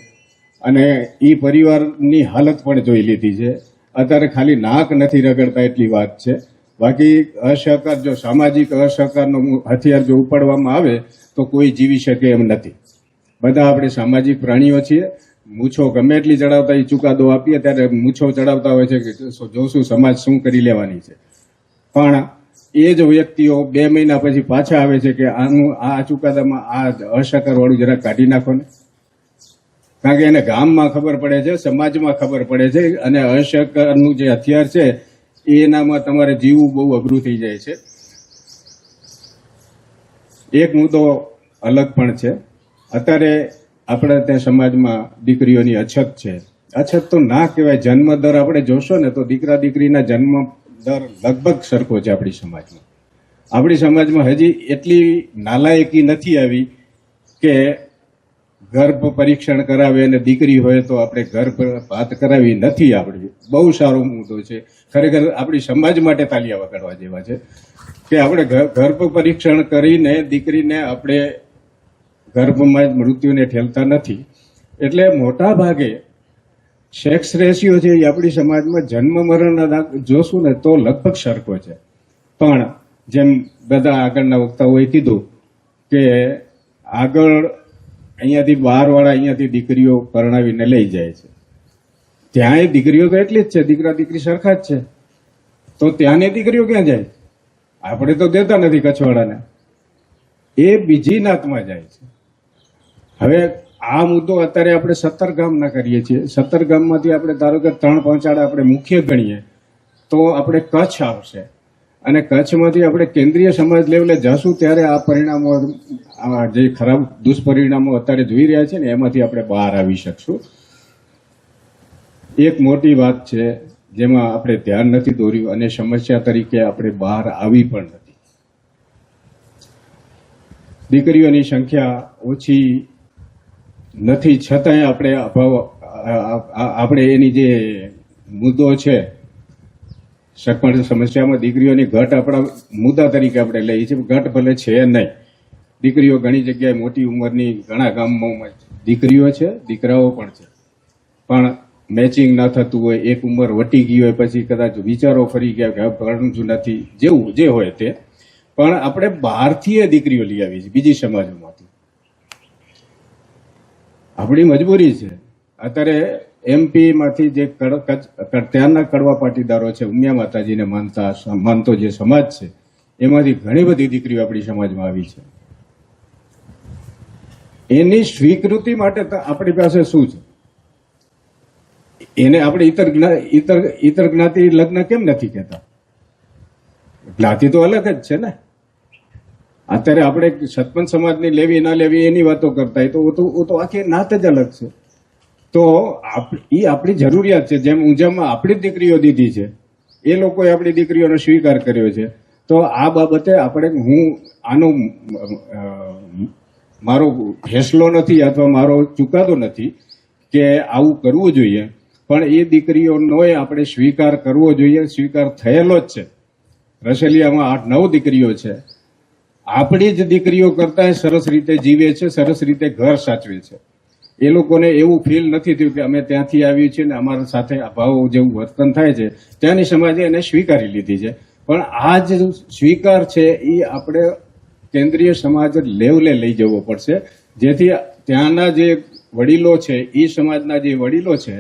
અને એ પરિવારની હાલત પણ જોઈ લીધી છે. અત્યારે ખાલી નાક નથી રગડતા એટલી વાત છે. બાકી અસહકાર, જો સામાજિક અસહકારનો હથિયાર જો ઉપાડવામાં આવે તો કોઈ જીવી શકે એમ નથી. બધા આપણે સામાજિક પ્રાણીઓ છીએ. મૂછો ગમે એટલી ચડાવતા, એ ચુકાદો આપીએ ત્યારે મૂછો ચડાવતા હોય છે કે જોશું સમાજ શું કરી લેવાની છે. પણ એ જ વ્યક્તિઓ 2 મહિના પછી પાછા આવે છે કે આ ચુકાદામાં આ અસહકાર વાળું જરા કાઢી નાખો ને. કારણ કે એને ગામમાં ખબર પડે છે, સમાજમાં ખબર પડે છે અને અસહકારનું જે હથિયાર છે એનામાં તમારે જીવવું બહુ અઘરું થઈ જાય છે. એક મુદ્દો અલગ પણ છે. અત્યારે આપણા ત્યાં સમાજમાં દીકરીઓની અછત છે. અછત તો ના કહેવાય, જન્મ દર આપણે જોશો ને તો દીકરા દીકરીના જન્મ દર લગભગ સરખો છે આપણી સમાજમાં. આપણી સમાજમાં હજી એટલી નાલાયકી નથી આવી કે ગર્ભ પરીક્ષણ કરાવે અને દીકરી હોય તો આપણે ગર્ભપાત કરાવી નથી. આપણી બહુ સારો મુદ્દો છે. ખરેખર આપણી સમાજ માટે તાલિયા વગાડવા જેવા છે કે આપણે ગર્ભ પરીક્ષણ કરીને દીકરીને આપણે ગર્ભમાં જ મૃત્યુને ઠેલતા નથી. એટલે મોટા ભાગે સેક્સ રેશિયો છે એ આપણી સમાજમાં જન્મ મરણના જોશું ને તો લગભગ સરખો છે. પણ જેમ બધા આગળના વક્તાઓએ કીધું કે આગળ અહીંયાથી બહારવાળા અહીંયાથી દીકરીઓ પરણાવીને લઈ જાય છે. ત્યાંય દીકરીઓ તો એટલી જ છે, દીકરા દીકરી સરખા જ છે. તો ત્યાંની દીકરીઓ ક્યાં જાય? આપણે તો દેતા નથી કચ્છવાળાને, એ બીજી નાતમાં જાય છે. હવે આ મુદ્દો અત્યારે આપણે 17 ગામના કરીએ છીએ. 17 ગામમાંથી આપણે ધારો કે 3 પહોંચાડા આપણે મુખ્ય ગણીએ તો આપણે કચ્છ આવશે અને કચ્છમાંથી આપણે કેન્દ્રીય સમાજ લેવલે જશું ત્યારે આ પરિણામો, જે ખરાબ દુષ્પરિણામો અત્યારે જોઈ રહ્યા છે ને એમાંથી આપણે બહાર આવી શકશું. એક મોટી વાત છે જેમાં આપણે ધ્યાન નથી દોર્યું અને સમસ્યા તરીકે આપણે બહાર આવી પણ નથી. દીકરીઓની સંખ્યા ઓછી નથી છતાંય આપણે એની જે મુદ્દો છે સગપણ સમસ્યામાં દીકરીઓની ઘટ આપણા મુદ્દા તરીકે આપણે લઈએ છીએ. ઘટ ભલે છે નહીં, દીકરીઓ ઘણી જગ્યાએ મોટી ઉંમરની ઘણા ગામમાં દીકરીઓ છે, દીકરાઓ પણ છે, પણ મેચિંગ ન થતું હોય, એક ઉંમર વટી ગઈ હોય પછી કદાચ વિચારો ફરી ગયા કે ભણવું નથી, જેવું જે હોય તે. પણ આપણે બહારથી એ દીકરીઓ લઈ આવી છે, બીજી સમાજોમાંથી. આપણી મજબૂરી છે. અત્યારે MP માંથી જે ત્યાંના કડવા પાટીદારો છે, ઉમિયા માતાજીને માનતો જે સમાજ છે એમાંથી ઘણી બધી દીકરીઓ આપણી સમાજમાં આવી છે. એની સ્વીકૃતિ માટે આપણી પાસે શું છે? એને આપણે ઇતર જ્ઞાતિ લગ્ન કેમ નથી કહેતા? જ્ઞાતિ તો અલગ જ છે ને. અત્યારે આપણે સતપંચ સમાજની લેવી ના લેવી એની વાતો કરતા હોય તો તો આખી નાત જ અલગ છે. તો એ આપણી જરૂરિયાત છે. જેમ ઊંઝામાં આપણી દીકરીઓ દીધી છે, એ લોકોએ આપણી દીકરીઓનો સ્વીકાર કર્યો છે. તો આ બાબતે હું આનો મારો ફેસલો નથી અથવા મારો ચુકાદો નથી કે આવું કરવું જોઈએ, પણ એ દીકરીઓનો આપણે સ્વીકાર કરવો જોઈએ. સ્વીકાર થયેલો જ છે. રસેલિયામાં 8-9 દીકરીઓ છે. આપણી જ દીકરીઓ કરતા સરસ રીતે જીવે છે, સરસ રીતે ઘર સાચવે છે. એ લોકોને એવું ફીલ નથી થયું કે અમે ત્યાંથી આવ્યું છીએ ને અમારા સાથે અભાવ જેવું વર્તન થાય છે, ત્યાંની સમાજે એને સ્વીકારી લીધી છે. પણ આ જ સ્વીકાર છે એ આપણે કેન્દ્રીય સમાજ લેવલે લઈ જવો પડશે, જેથી ત્યાંના જે વડીલો છે, એ સમાજના જે વડીલો છે,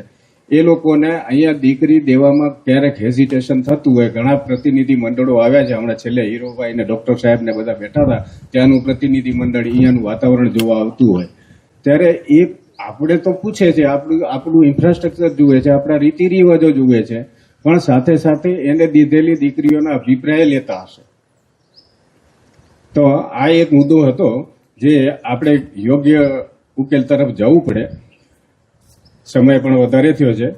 એ લોકોને અહીંયા દીકરી દેવામાં ક્યારેક હેઝિટેશન થતું હોય. ઘણા પ્રતિનિધિ મંડળો આવ્યા છે, હમણાં છેલ્લે હીરોભાઈ ને ડોક્ટર સાહેબ ને બધા બેઠા હતા, ત્યાંનું પ્રતિનિધિ મંડળ અહીંયાનું વાતાવરણ જોવા આવતું હોય ત્યારે એ આપણે તો પૂછે છે, આપણું ઇન્ફ્રાસ્ટ્રક્ચર જુએ છે, આપણા રીતિ રિવાજો જુએ છે, પણ સાથે સાથે એને દીધેલી દીકરીઓના અભિપ્રાય લેતા હશે. તો આ એક મુદ્દો હતો જે આપણે યોગ્ય ઉકેલ તરફ જવું પડે. સમય પણ વધારે થયો છે,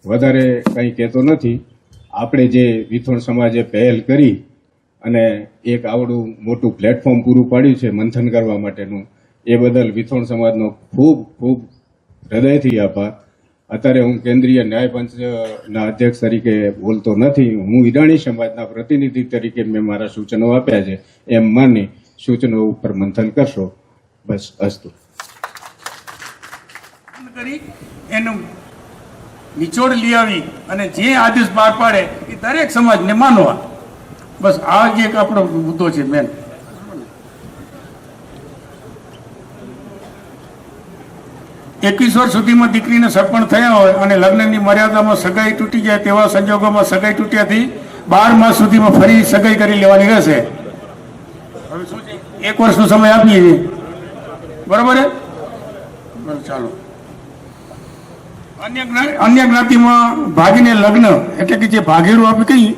વધારે કંઈ કહેતો નથી. આપણે જે વિથોણ સમાજે પહેલ કરી અને એક આવડું મોટું પ્લેટફોર્મ પૂરું પાડ્યું છે મંથન કરવા માટેનું, એ બદલ વિથોણ સમાજનો ખૂબ ખૂબ હૃદયથી આભાર. અત્યારે હું કેન્દ્રીય ન્યાયપંચના અધ્યક્ષ તરીકે બોલતો નથી, હું ઈરાણી સમાજના પ્રતિનિધિ તરીકે મેં મારા સૂચનો આપ્યા છે, એમ માની સૂચનો ઉપર મંથન કરશો. બસ, અસ્તુ. એનું નિચોડ લઈ આવી અને જે આદેશ બહાર પાડે એ દરેક સમાજને માનવા. બસ આ જ એક આપણો મુદ્દો છે મેન. 21 વર્ષ સુધીમાં દીકરીને સરપણ થયા હોય અને લગ્નની મર્યાદામાં સગાઈ તૂટી જાય તેવા સંજોગોમાં સગાઈ તૂટ્યાથી 12 માસ સુધીમાં ફરી સગાઈ કરી લેવાની રહેશે. હવે શું છે, 1 વર્ષનો સમય આપીએ છીએ, બરોબર છે? ચાલો. અન્ય જ્ઞાતિમાં ભાગીને લગ્ન એટલે કે જે ભાગેડું આપણે કહીએ,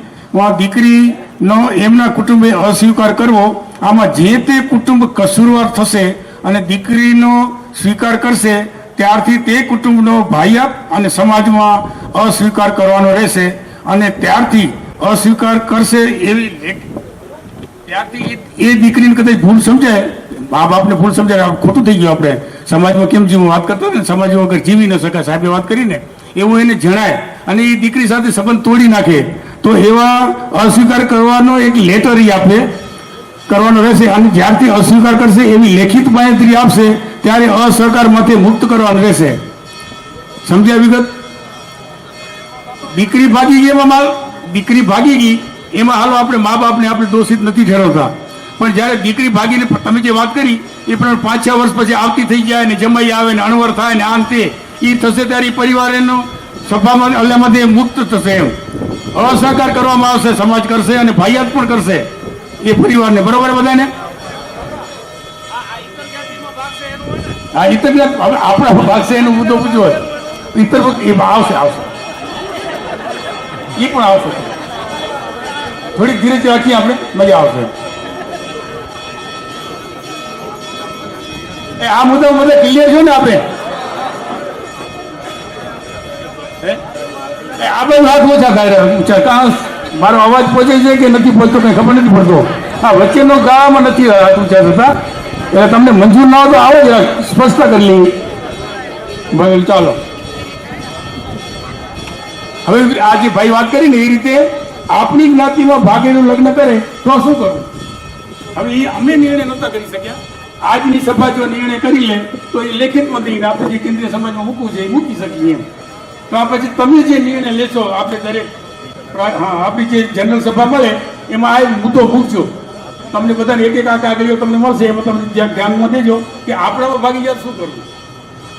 દીકરીનો એમના કુટુંબે અસ્વીકાર કરવો, આમાં જે તે કુટુંબ કસૂરવાર થશે અને દીકરીનો સ્વીકાર કરશે ત્યારથી તે કુટુંબનો ભાઈયાત અને સમાજમાં અસ્વીકાર કરવાનો રહેશે. અને ત્યારથી અસ્વીકાર કરશે એવી ત્યારથી એ દીકરીને કદાચ ભૂલ સમજાય, મા બાપને ભૂલ સમજાય, ખોટું થઈ ગયું, આપણે સમાજમાં કેમ જીવવું વાત કરતો ને, સમાજ વગર જીવી ન શકાય સાહેબે વાત કરીને, એવું એને જણાય અને એ દીકરી સાથે સંબંધ તોડી નાખે તો એવા અસ્વીકાર કરવાનો એક લેટર આપે કરવાનો રહેશે. અને જ્યારથી અસ્વીકાર કરશે એવી લેખિત બાંયધરી આપશે ત્યારે અસહકારમાંથી મુક્ત કરવાનું રહેશે. સમજ્યા વિગત? દીકરી ભાગી ગઈ એમાં હાલો આપણે મા બાપને આપણે દોષિત નથી ઠેરવતા, પણ જ્યારે દીકરી ભાગીને તમે જે વાત કરી એ પ્રમાણે 5-6 વર્ષ પછી આવતી થઈ જાય ને જમાઈ આવે ને અણવર થાય ને આમ તે એ થશે ત્યારે પરિવાર એનો સભામાં અલ્લામાંથી મુક્ત થશે. એમ અસહકાર કરવામાં આવશે, સમાજ કરશે અને ભાઈયાત પણ કરશે એ પરિવારને, બરોબર બધાને? હા, ઇતર હવે આપણા ભાગશે એનો મુદ્દો પૂછ્યો હોય ઇતર આવશે એ પણ આવશે. થોડીક ધીરે રાખીએ આપણે, મજા આવશે. આ મુદ્દા બધા ક્લિયર છે ને આપણે? આ બધું હાથ ઓછા થાય ઊંચા. મારો અવાજ પહોંચે છે કે નથી પહોંચતો કઈ ખબર નથી પડતો. હા, વચ્ચેનો ગાળામાં નથી હાથ ઊંચા થતા, એટલે તમને મંજૂર ના હોય તો આવો જ સ્પષ્ટ કરી લઈએ. ભાઈ ચાલો, હવે આ જે ભાઈ વાત કરી ને એ રીતે આપણી જ્ઞાતિમાં ભાગેનું લગ્ન કરે તો શું કરવું? હવે એ અમે નિર્ણય નહોતા કરી શક્યા. આજની સભા જો નિર્ણય કરી લે તો એ લેખિતમાં દઈને આપણે જે કેન્દ્રીય સમાજમાં મૂકવું છે એ મૂકી શકીએ એમ. તો આ પછી તમે જે નિર્ણય લેશો આપણે દરેક આપણી જે જનરલ સભા મળે એમાં આ મુદ્દો મૂકજો. તમને બધાને એક આ કાગળીઓ તમને મળશે, એમાં તમે ધ્યાનમાં દેજો કે આપણામાં ભાગી જાય શું કરવું,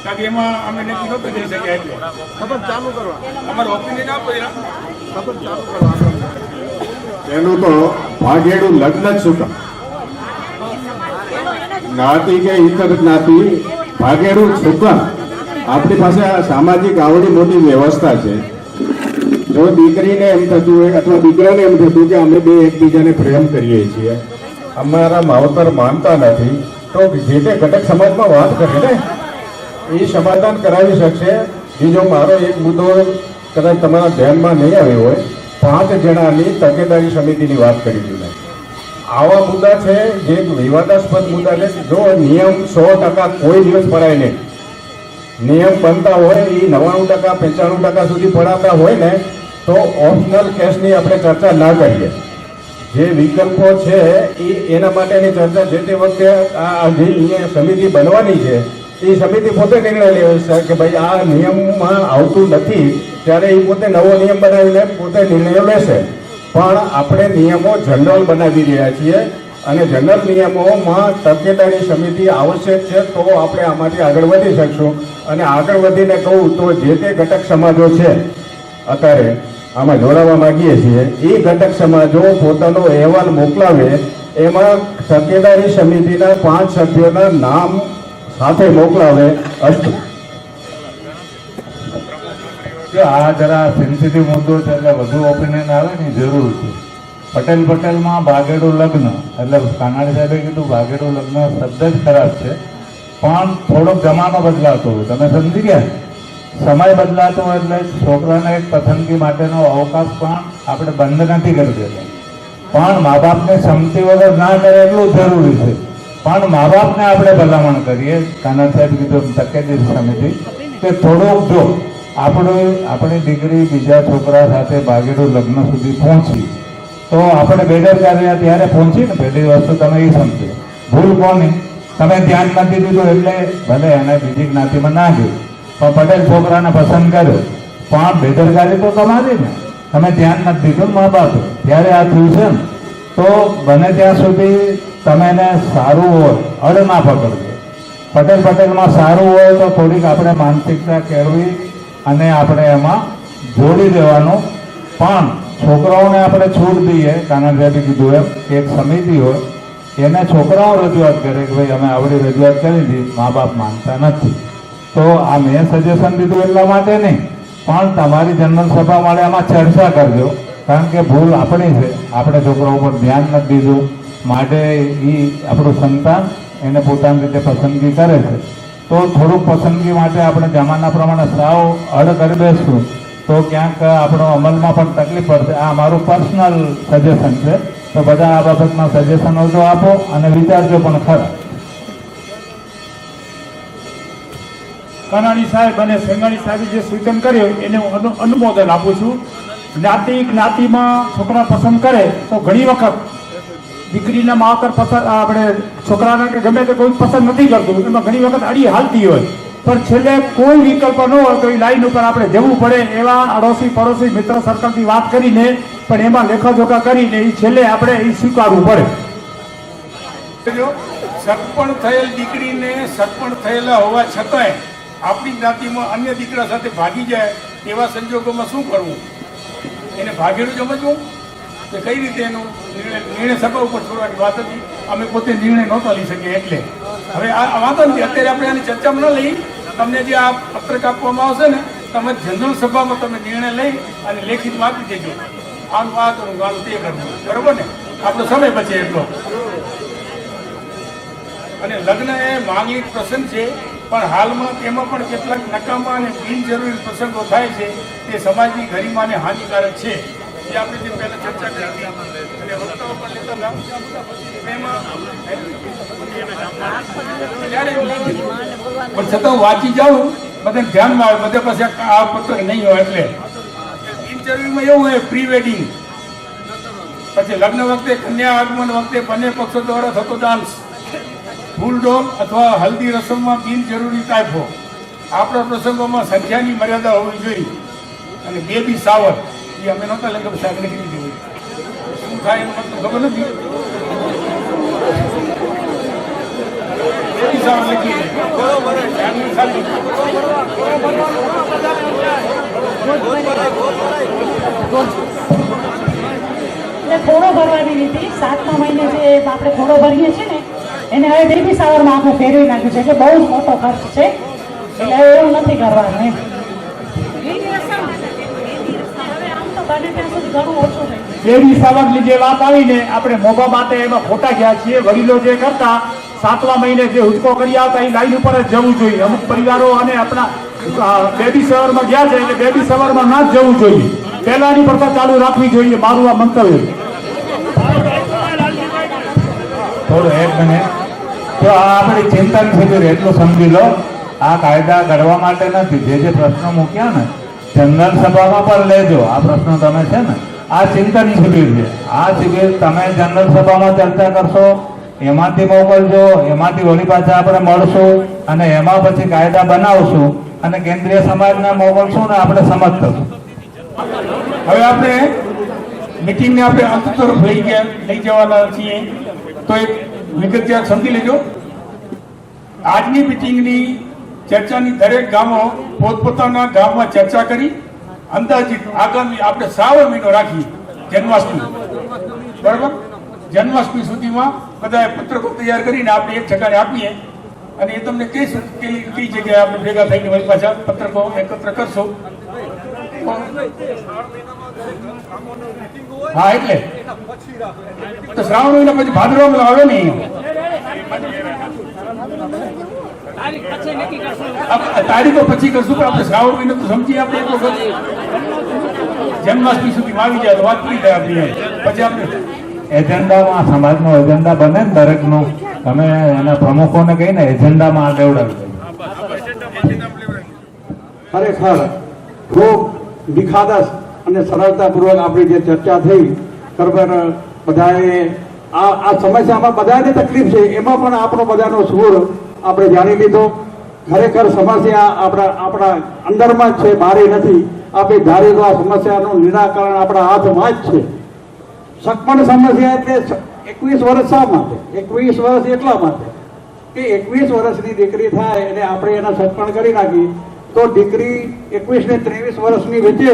કારણ કે એમાં અમે નથી નહોતા કરી શક્યા. એટલે ખબર ચાલુ કરવા અમારું ઓપિનિયન આપો, ખબર ચાલુ કરવા એનું તો ભાગેડું લગ્ન જ શું કામ? જ્ઞાતિ કે ઇતર જ્ઞાતિ ભાગેડું શું કામ? આપણી પાસે આ સામાજિક આવડી મોટી વ્યવસ્થા છે. જો દીકરીને એમ થતું હોય અથવા દીકરાને એમ થતું કે અમે બે એકબીજાને પ્રેમ કરીએ છીએ અમારા માવતર માનતા નથી તો જે તે ઘટક સમાજમાં વાત કરે ને એ સમાધાન કરાવી શકશે. બીજો મારો એક મુદ્દો કદાચ તમારા ધ્યાનમાં નહીં આવ્યો હોય, 5 જણાની તકેદારી સમિતિની વાત કરી હતી મેં. આવા મુદ્દા છે જે વિવાદાસ્પદ મુદ્દા છે. જો નિયમ 100% કોઈ દિવસ પડાય નહીં, નિયમ બનતા હોય એ 99% 95% સુધી પડાતા હોય ને તો ઓપ્શનલ કેસની આપણે ચર્ચા ના કરીએ. જે વિકલ્પો છે એના માટેની ચર્ચા જે તે વખતે આ જે સમિતિ બનવાની છે એ સમિતિ પોતે નિર્ણય લેશે કે ભાઈ આ નિયમમાં આવતું નથી, ત્યારે એ પોતે નવો નિયમ બનાવીને પોતે નિર્ણયો લેશે. પણ આપણે નિયમો જનરલ બનાવી રહ્યા છીએ અને જનરલ નિયમોમાં તકેદારી સમિતિ આવશ્યક છે, તો આપણે આમાંથી આગળ વધી શકશું. અને આગળ વધીને કહું તો જે તે ઘટક સમાજો છે અત્યારે આમાં જોડાવા માંગીએ છીએ, એ ઘટક સમાજો પોતાનો અહેવાલ મોકલાવે, એમાં તકેદારી સમિતિના 5 સભ્યોના નામ સાથે મોકલાવે. અસ્તુ. જો આ જરા સેન્સિટિવ મુદ્દો છે એટલે વધુ ઓપિનિયન આવે ની જરૂર છે. પટેલમાં ભાગેડું લગ્ન એટલે કાનાણી સાહેબે કીધું ભાગેડું લગ્ન શબ્દ જ ખરાબ છે, પણ થોડોક જમાનો બદલાતો હોય, તમે સમજી ગયા, સમય બદલાતો હોય એટલે છોકરાને એક પસંદગી માટેનો અવકાશ પણ આપણે બંધ નથી કરી દેતા. પણ મા બાપને ક્ષમતી વગર ના કરે એટલું જરૂરી છે. પણ મા બાપને આપણે ભલામણ કરીએ, કાના સાહેબ કીધું તકેદારી સમિતિ, કે થોડુંક જો આપણી દીકરી બીજા છોકરા સાથે ભાગેડું લગ્ન સુધી પહોંચી તો આપણે બેદરકારી ત્યારે પહોંચી ને. પહેલી વસ્તુ તમે એ સમજો, ભૂલ કોની, તમે ધ્યાન નથી દીધું એટલે ભલે એને બીજી જ્ઞાતિમાં ના ગયું પણ પટેલ છોકરાને પસંદ કર્યો, પણ બેદરકારી તો તમારી ને, તમે ધ્યાન નથી દીધું મા બાપે, ત્યારે આ થયું છે ને. તો બને ત્યાં સુધી તમે એને સારું હોય અડ ના પકડજો. પટેલમાં સારું હોય તો થોડીક આપણે માનસિકતા કેળવી અને આપણે એમાં જોડી દેવાનું. પણ છોકરાઓને આપણે છૂટ દઈએ, કાના સાહેબે કીધું એમ કે એક સમિતિ હોય એને છોકરાઓ રજૂઆત કરે કે ભાઈ અમે આવડી રજૂઆત કરી હતી, મા બાપ માનતા નથી. તો આ મેં સજેશન દીધું એટલા માટે નહીં, પણ તમારી જનરલ સભા માટે આમાં ચર્ચા કરજો, કારણ કે ભૂલ આપણી છે, આપણે છોકરાઓ પર ધ્યાન નથી દીધું, માટે એ આપણું સંતાન એને પોતાની રીતે પસંદગી કરે છે. તો થોડુંક પસંદગી માટે આપણે જમાના પ્રમાણે સાવ અડ કરી દઈશું તો ક્યાંક આપણો અમલમાં પણ તકલીફ પડશે. આ મારું પર્સનલ સજેશન છે, તો બધા આ બાબતમાં સજેશન હોય તો આપો અને વિચારજો પણ ખરા. કાનાણી સાહેબ અને સેંગાણી સાહેબે જે સૂચન કર્યું એને હું અનુમોદન આપું છું. જ્ઞાતિમાં છોકરા પસંદ કરે તો ઘણી વખત દીકરીના માવતર પસંદ આપણે છોકરાને કે ગમે તે કોઈ પસંદ નથી કરતું, એમાં ઘણી વખત અડી હાલતી હોય, પણ છેલ્લે કોઈ વિકલ્પ ન હોય તો એ લાઈન ઉપર આપણે જવું પડે. એવા અડોશી પડોશી મિત્ર સર્કલથી વાત કરીને પણ એમાં લેખાજોખા કરીને એ છેલ્લે આપણે એ સ્વીકારવું પડે. સગપણ થયેલ દીકરીને સગપણ થયેલા હોવા છતાંય આપણી જ્ઞાતિમાં અન્ય દીકરા સાથે ભાગી જાય એવા સંજોગોમાં શું કરવું? એને ભાગેલું સમજવું કે કઈ રીતે એનો નિર્ણય સભા ઉપર છોડવાની વાત હતી. અમે પોતે નિર્ણય નહોતા લઈ શકીએ એટલે હવે આ વાતો નથી. અત્યારે આપણે આની ચર્ચામાં ન લઈ, તમને જે આ પત્રક આપવામાં આવશે ને તમે જનરલ સભામાં તમે નિર્ણય લઈ અને લેખિતમાં આપી દેજો. આનું આ કરું, આનું તે કરવું, બરોબર ને? આપણો સમય બચે એટલો. અને લગ્ન એ માંગલિક પ્રસંગ છે, પણ હાલમાં તેમાં પણ કેટલાક નકામા અને બિનજરૂરી પ્રસંગો થાય છે તે સમાજની ગરિમાને હાનિકારક છે. જે આપણે જે પહેલા ચર્ચા કરી હતી અને વક્તાઓ પણ લેતા પણ છતાં હું વાંચી જાઉં, બધાને ધ્યાનમાં આવે, બધા પાસે આ પત્રક નહીં હોય એટલે બિનજરૂરીમાં એવું હોય પ્રી વેડિંગ, પછી લગ્ન વખતે કન્યા આગમન વખતે બંને પક્ષો દ્વારા થતો ડાન્સ, ફૂલડોલ અથવા હલ્દી રસમમાં બિનજરૂરી કાયફો, આપણા પ્રસંગોમાં સંખ્યાની મર્યાદા હોવી જોઈએ. અને બેબી સાવર એ અમે નહોતા લઈને શાક નીકળી દીધું, શું થાય એનું મતલબ ખબર નથી. બેબી સાવર લખી ખોડો ભરવાની નીતિ 7મા મહિને જે આપણે ખોડો ભરીએ છીએ ને એને હવે બેબી સાવરમાં આખું ફેરવી નાખ્યું છે, એટલે બહુ જ મોટો ખર્ચ છે, એટલે એવું નથી કરવાનું એમ. હવે આમ તો બને ત્યાં સુધી ઘણું ઓછું થઈ ગયું. બેબી સાવરની જે વાત આવીને આપણે મોભા માટે એમાં ખોટા ગયા છીએ. વડીલો જે કરતા 7મા મહિને જે હુજકો કરી આવતા એ લાઈન ઉપર જ જવું જોઈએ. અમુક પરિવારો અને આપણા બેબી સવારમાં ગયા છે એટલે બેબી સવારમાં ના જ જવું જોઈએ. પહેલાની પ્રથા ચાલુ રાખવી જોઈએ, મારું આ મંતવ્ય. થોડું 1 મિનિટ. તો આ આપણી ચિંતન શિબિર એટલું સમજી લો, આ કાયદા ઘડવા માટે નથી. જે પ્રશ્નો મૂક્યા ને જનરલ સભામાં પણ લેજો. આ પ્રશ્નો તમે છે ને, આ ચિંતન શિબિર છે. આ શિબિર તમે જનરલ સભામાં ચર્ચા કરશો, એમાંથી મોકલજો, એમાંથી વળી પાછા આપણે મળશું અને એમાં પછી કાયદા બનાવશું અને કેન્દ્રીય સમાજને મોકલશું ને આપણે સમજ થશું. હવે આપણે મિટિંગને આપણે અંત તરફ લઈ જવાના છીએ. તો એક વિગત સમજી લેજો. આજની મિટિંગની ચર્ચાની દરેક ગામો પોતપોતાના ગામમાં ચર્ચા કરી અંદાજિત આગામી આપણે શ્રાવણ મહિનો રાખીએ જન્માષ્ટમી, બરાબર. જન્માષ્ટમી સુધીમાં બધાએ પત્રકો તૈયાર કરીને આપણે એક ઠેકાણે આપીએ અને એ તમને કહીશું કઈ જગ્યાએ આપણે ભેગા થઈને વળી પાછા પત્રકો એકત્ર કરશો. હા, એટલે તો શ્રાવણ મહિના પછી ભાદરવામાં આવે ને તારીખો પછી કરશું, પણ આપણે શ્રાવણ મહિનો તો સમજીએ. આપણે એક વખત જન્માષ્ટમી સુધી આવી જાય તો વાત કરી જાય આપણી. પછી આપણે એજન્ડામાં સમાજનો એજન્ડા બને ને દરેકનું, તમે એના પ્રમુખોને કહીને એજન્ડામાં આ લેવડાવી દો. ખરેખર ખૂબ નિખાદસ અને સરળતાપૂર્વક આપણી જે ચર્ચા થઈ, ખરેખર બધાએ આ સમસ્યામાં બધાને તકલીફ છે, એમાં પણ આપણો બધાનો સૂર આપણે જાણી લીધો. ખરેખર સમસ્યા આપણા અંદરમાં જ છે, બહારે નથી. આપણે ધારીએ તો આ સમસ્યાનું નિરાકરણ આપણા હાથમાં જ છે. સગપણ સમસ્યા એટલે 21 વર્ષ શા માટે? 21 વર્ષ એટલા માટે કે 21 વર્ષની દીકરી થાય અને આપણે એના સગપણ કરી નાખી તો દીકરી 21 ને 23 વર્ષની વચ્ચે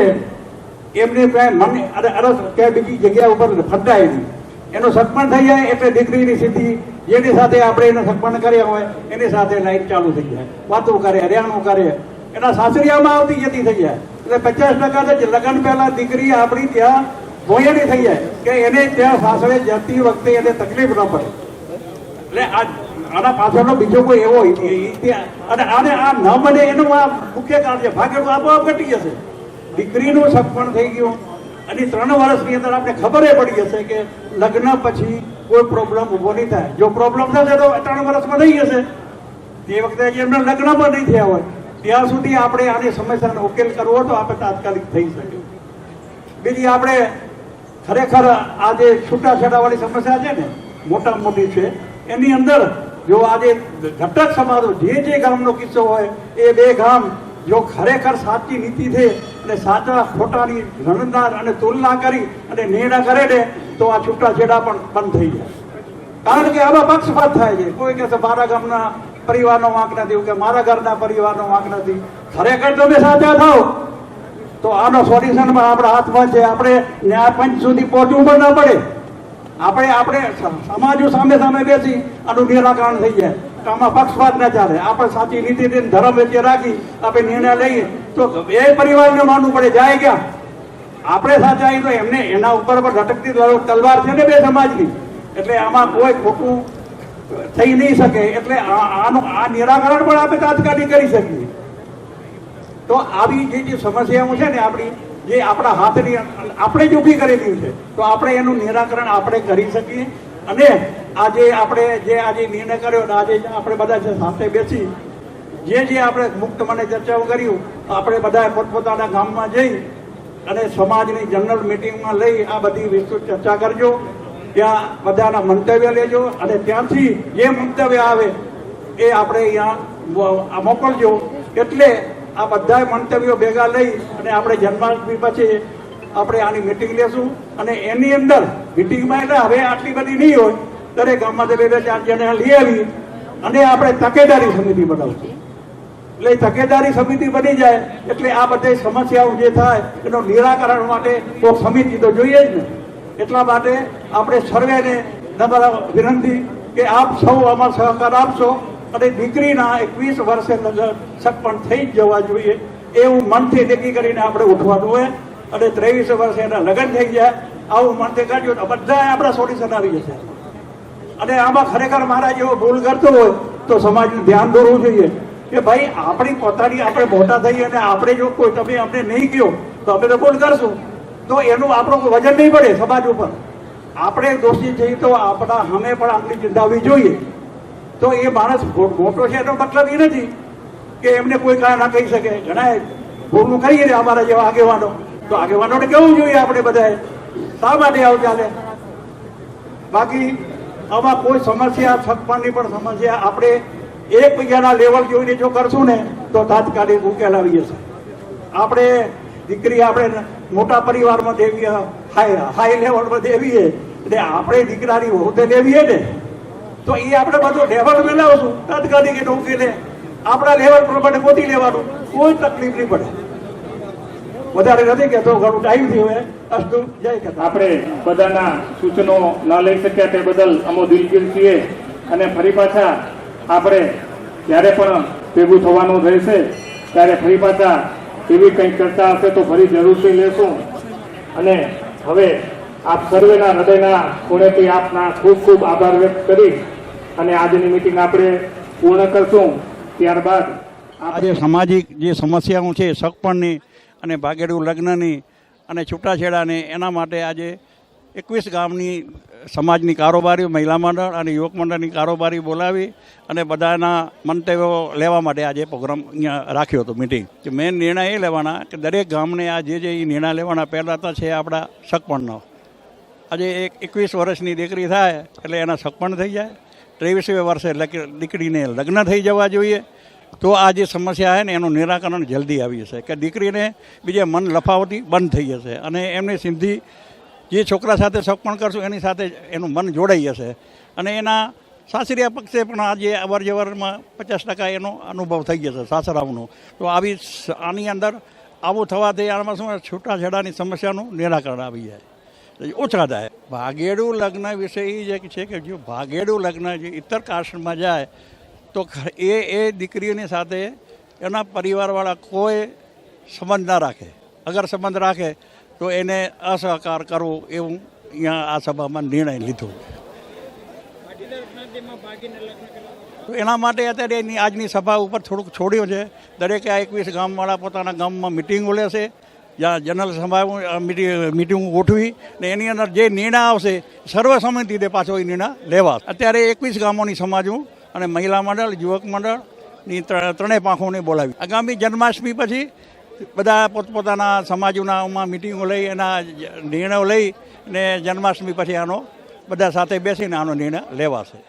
એમને મન અરસ કે બીજી જગ્યા ઉપર ફરતાય નહીં. એનો સગપણ થઈ જાય એટલે દીકરીની સ્થિતિ જેની સાથે આપણે એને સગપણ કર્યા હોય એની સાથે લાઈન ચાલુ થઈ જાય, વાતો કરે, હરિયાણું કરે, એના સાસરિયામાં આવતી જતી થઈ જાય. એટલે 50% જ લગ્ન પહેલા દીકરી આપણી ત્યાં ભોયડી થઈ જાય કે એને ત્યાં સાસરે જતી વખતે એને તકલીફ ન પડે. એટલે આના પાછળનો બીજો કોઈ એવો અને આને આ ન બને એનું આ મુખ્ય કારણ છે. ભાગેડું આપોઆપ ઘટી જશે. દીકરીનું સગપણ થઈ ગયું અને 3 વર્ષની અંદર આપણે ખબર પડી જશે કે લગ્ન પછી કોઈ પ્રોબ્લેમ ઊભો નહીં થાય. જો પ્રોબ્લેમ થશે તો 3 વર્ષમાં થઈ જશે. તે વખતે એમના લગ્ન પણ નહીં થયા હોય ત્યાં સુધી આપણે આની સમસ્યાનો ઉકેલ કરવો તો આપણે તાત્કાલિક થઈ શકે. બીજી આપણે ખરેખર આ જે છૂટાછેડાવાળી સમસ્યા છે ને મોટામાં મોટી છે, એની અંદર જો આજે ઘટક સમાજો જે ગામનો કિસ્સો હોય એ 2 ગામ જો ખરેખર સાચી નીતિ છે અને સાચા ખોટાની ગણના અને તુલના કરી અને નિર્ણય કરે ને તો આ છૂટાછેડા પણ બંધ થઈ જાય. કારણ કે આમાં પક્ષપાત થાય છે. કોઈ કહે છે મારા ગામના પરિવારનો વાંક નથી, કે મારા ઘરના પરિવારનો વાંક નથી. ખરેખર તમે સાચા થાવ તો આનો સોલ્યુશનમાં આપણા હાથમાં છે. આપણે ન્યાયપંચ સુધી પહોંચવું પણ ના પડે. આપણે સમાજો સામે બેસી આનું નિરાકરણ થઈ જાય. આમાં પક્ષપાત ન ચાલે. આપણે સાચી નીતિ ધર્મ વચ્ચે રાખી આપણે નિર્ણય લઈએ તો એ પરિવારને માનવું પડે જાય ક્યાં. આપણે સાચા તો એમને એના ઉપર પણ લટકતી તલવાર છે ને 2 સમાજની. એટલે આમાં કોઈ ખોટું થઈ નહીં શકે. એટલે આનું આ નિરાકરણ પણ આપણે તાત્કાલિક કરી શકીએ. તો આવી જે સમસ્યાઓ છે ને આપણી જે આપણા હાથની આપણે જ ઊભી કરેલી છે તો આપણે એનું નિરાકરણ આપણે કરી શકીએ. અને આજે નિર્ણય કર્યો આજે આપણે બધા સાથે બેસી જે આપણે મુક્ત મને ચર્ચાઓ કર્યું આપણે બધા પોતપોતાના ગામમાં જઈ અને સમાજની જનરલ મિટિંગમાં લઈ આ બધી વિસ્તૃત ચર્ચા કરજો. ત્યાં બધાના મંતવ્ય લેજો અને ત્યાંથી જે મંતવ્ય આવે એ આપણે અહીંયા મોકલજો. એટલે આ બધા મંતવ્યો ભેગા લઈ અને આપણે જન્માષ્ટમી પછી આપણે આની મિટિંગ લેશું. અને એની અંદર મિટિંગમાં એટલે હવે આટલી બધી નહીં હોય, દરેક ગામમાં 2-4 જણા લઈ આવી અને આપણે તકેદારી સમિતિ બનાવશું. એટલે તકેદારી સમિતિ બની જાય એટલે આ બધી સમસ્યાઓ જે થાય એનું નિરાકરણ માટે કોઈ સમિતિ તો જોઈએ જ ને. એટલા માટે આપણે સર્વેને નમ્ર વિનંતી કે આપ સૌ આમાં સહકાર આપશો અને દીકરીના 21 વર્ષે સગપણ થઈ જ જવા જોઈએ એવું મનથી નક્કી કરીને આપણે ઉઠવાનું હોય. અને 23 વર્ષે એના લગ્ન થઈ જાય આવું મનથી કાઢ્યું તો બધા આપણા સોલ્યુશન આવી જશે. અને આમાં ખરેખર મારા જેવો ભૂલ કરતો હોય તો સમાજનું ધ્યાન દોરવું જોઈએ કે ભાઈ આપણી પોતાની આપણે મોટા થઈ અને આપણે જો કોઈ તમે અમને નહીં કહો તો અમે તો ભૂલ કરશું તો એનું આપણું વજન નહીં પડે સમાજ ઉપર. આપણે દોષી છીએ તો આપણા સામે પણ આટલી ચિંતાવી જોઈએ. તો એ માણસ મોટો છે એનો મતલબ એ નથી કે એમને કોઈ કાંઈ ના કહી શકે. ઘણા ભૂલનું કરીએ ને અમારા જેવા આગેવાનો, તો આગેવાનોને કેવું જોઈએ આપણે બધાએ શા માટે આવું ચાલે. બાકી આમાં કોઈ સમસ્યા છકપણની પણ સમસ્યા આપણે એકબીજાના લેવલ જોઈને જો કરશું ને તો તાત્કાલિક ઉકેલ આવી જશે. આપણે દીકરી આપણે મોટા પરિવારમાં દેવીએ, હાઈ લેવલમાં દેવીએ એટલે આપણે દીકરાની હોતે લેવીએ ને તો એ આપણે બધું લેવલ મેળવશું તાત્કાલિક એને ઉકેલે આપણા લેવલ પ્રમાણે ગોતી લેવાનું, કોઈ તકલીફ નહીં પડે. વધારે નથી કહેતો, ઘણું ટાઈમ થયું હોય. અસ્તુ જય કથા. આપણે બધાના સૂચનો ન લઈ શક્યા તે બદલ અમો દિલગીર છીએ અને ફરી પાછા આપણે જ્યારે પણ ભેગું થવાનું રહેશે ત્યારે ફરી પાછા એવી કંઈક ચર્ચા હશે તો ફરી જરૂરથી લેશું. અને હવે આપ સર્વેના હૃદયના ખૂણેથી આપના ખૂબ ખૂબ આભાર વ્યક્ત કરી અને આજની મિટિંગ આપણે પૂર્ણ કરશું. ત્યારબાદ આજે સામાજિક જે સમસ્યાઓ છે સગપણની અને ભાગેડુ લગ્નની અને છૂટાછેડાની, એના માટે આજે 21 ગામની સમાજની કારોબારી, મહિલા મંડળ અને યુવક મંડળની કારોબારી બોલાવી અને બધાના મંતવ્યો લેવા માટે આજે પ્રોગ્રામ અહીંયા રાખ્યો હતો મિટિંગ. કે મેન નિર્ણય એ લેવાના કે દરેક ગામને આ જે એ નિર્ણય લેવાના. પહેલાં તો છે આપણા સગપણનો. આજે 21 વર્ષની દીકરી થાય એટલે એના સગપણ થઈ જાય. 23 વર્ષે દીકરીને લગ્ન થઈ જવા જોઈએ. તો આ જે સમસ્યા છે ને એનું નિરાકરણ જલ્દી આવી જશે કે દીકરીને બીજે મન લફાવતી બંધ થઈ જશે અને એમની સિદ્ધિ જે છોકરા સાથે સગપણ કરશું એની સાથે એનું મન જોડાઈ જશે. અને એના સાસરિયા પક્ષે પણ આજે અવર જવરમાં 50% એનો અનુભવ થઈ જશે સાસરાઓનો. તો આની અંદર આવું થવાથી આમાં શું છૂટાછેડાની સમસ્યાનું નિરાકરણ આવી જાય, ઓછા થાય. ભાગેડુ લગ્ન વિશે એ છે કે જો ભાગેડુ લગ્ન જે ઇતર કાસ્ટમાં જાય તો એ દીકરીઓની સાથે એના પરિવારવાળા કોઈ સંબંધ ના રાખે. અગર સંબંધ રાખે તો એને અસહકાર કરવો એવું અહીંયા આ સભામાં નિર્ણય લીધો. તો એના માટે અત્યારે એની આજની સભા ઉપર થોડુંક છોડ્યું છે. દરેકે આ 21 ગામવાળા પોતાના ગામમાં મિટિંગો લેશે, જ્યાં જનરલ સભા મિટિંગ ગોઠવી ને એની અંદર જે નિર્ણય આવશે સર્વસંમતિથી પાછો એ નિર્ણય લેવા. અત્યારે 21 ગામોની સમાજો અને મહિલા મંડળ, યુવક મંડળની ત્રણેય પાંખોને બોલાવી. આગામી જન્માષ્ટમી પછી બધા પોતપોતાના સમાજોનામાં મિટિંગો લઈ એના નિર્ણયો લઈ ને જન્માષ્ટમી પછી આનો બધા સાથે બેસીને આનો નિર્ણય લેવાશે.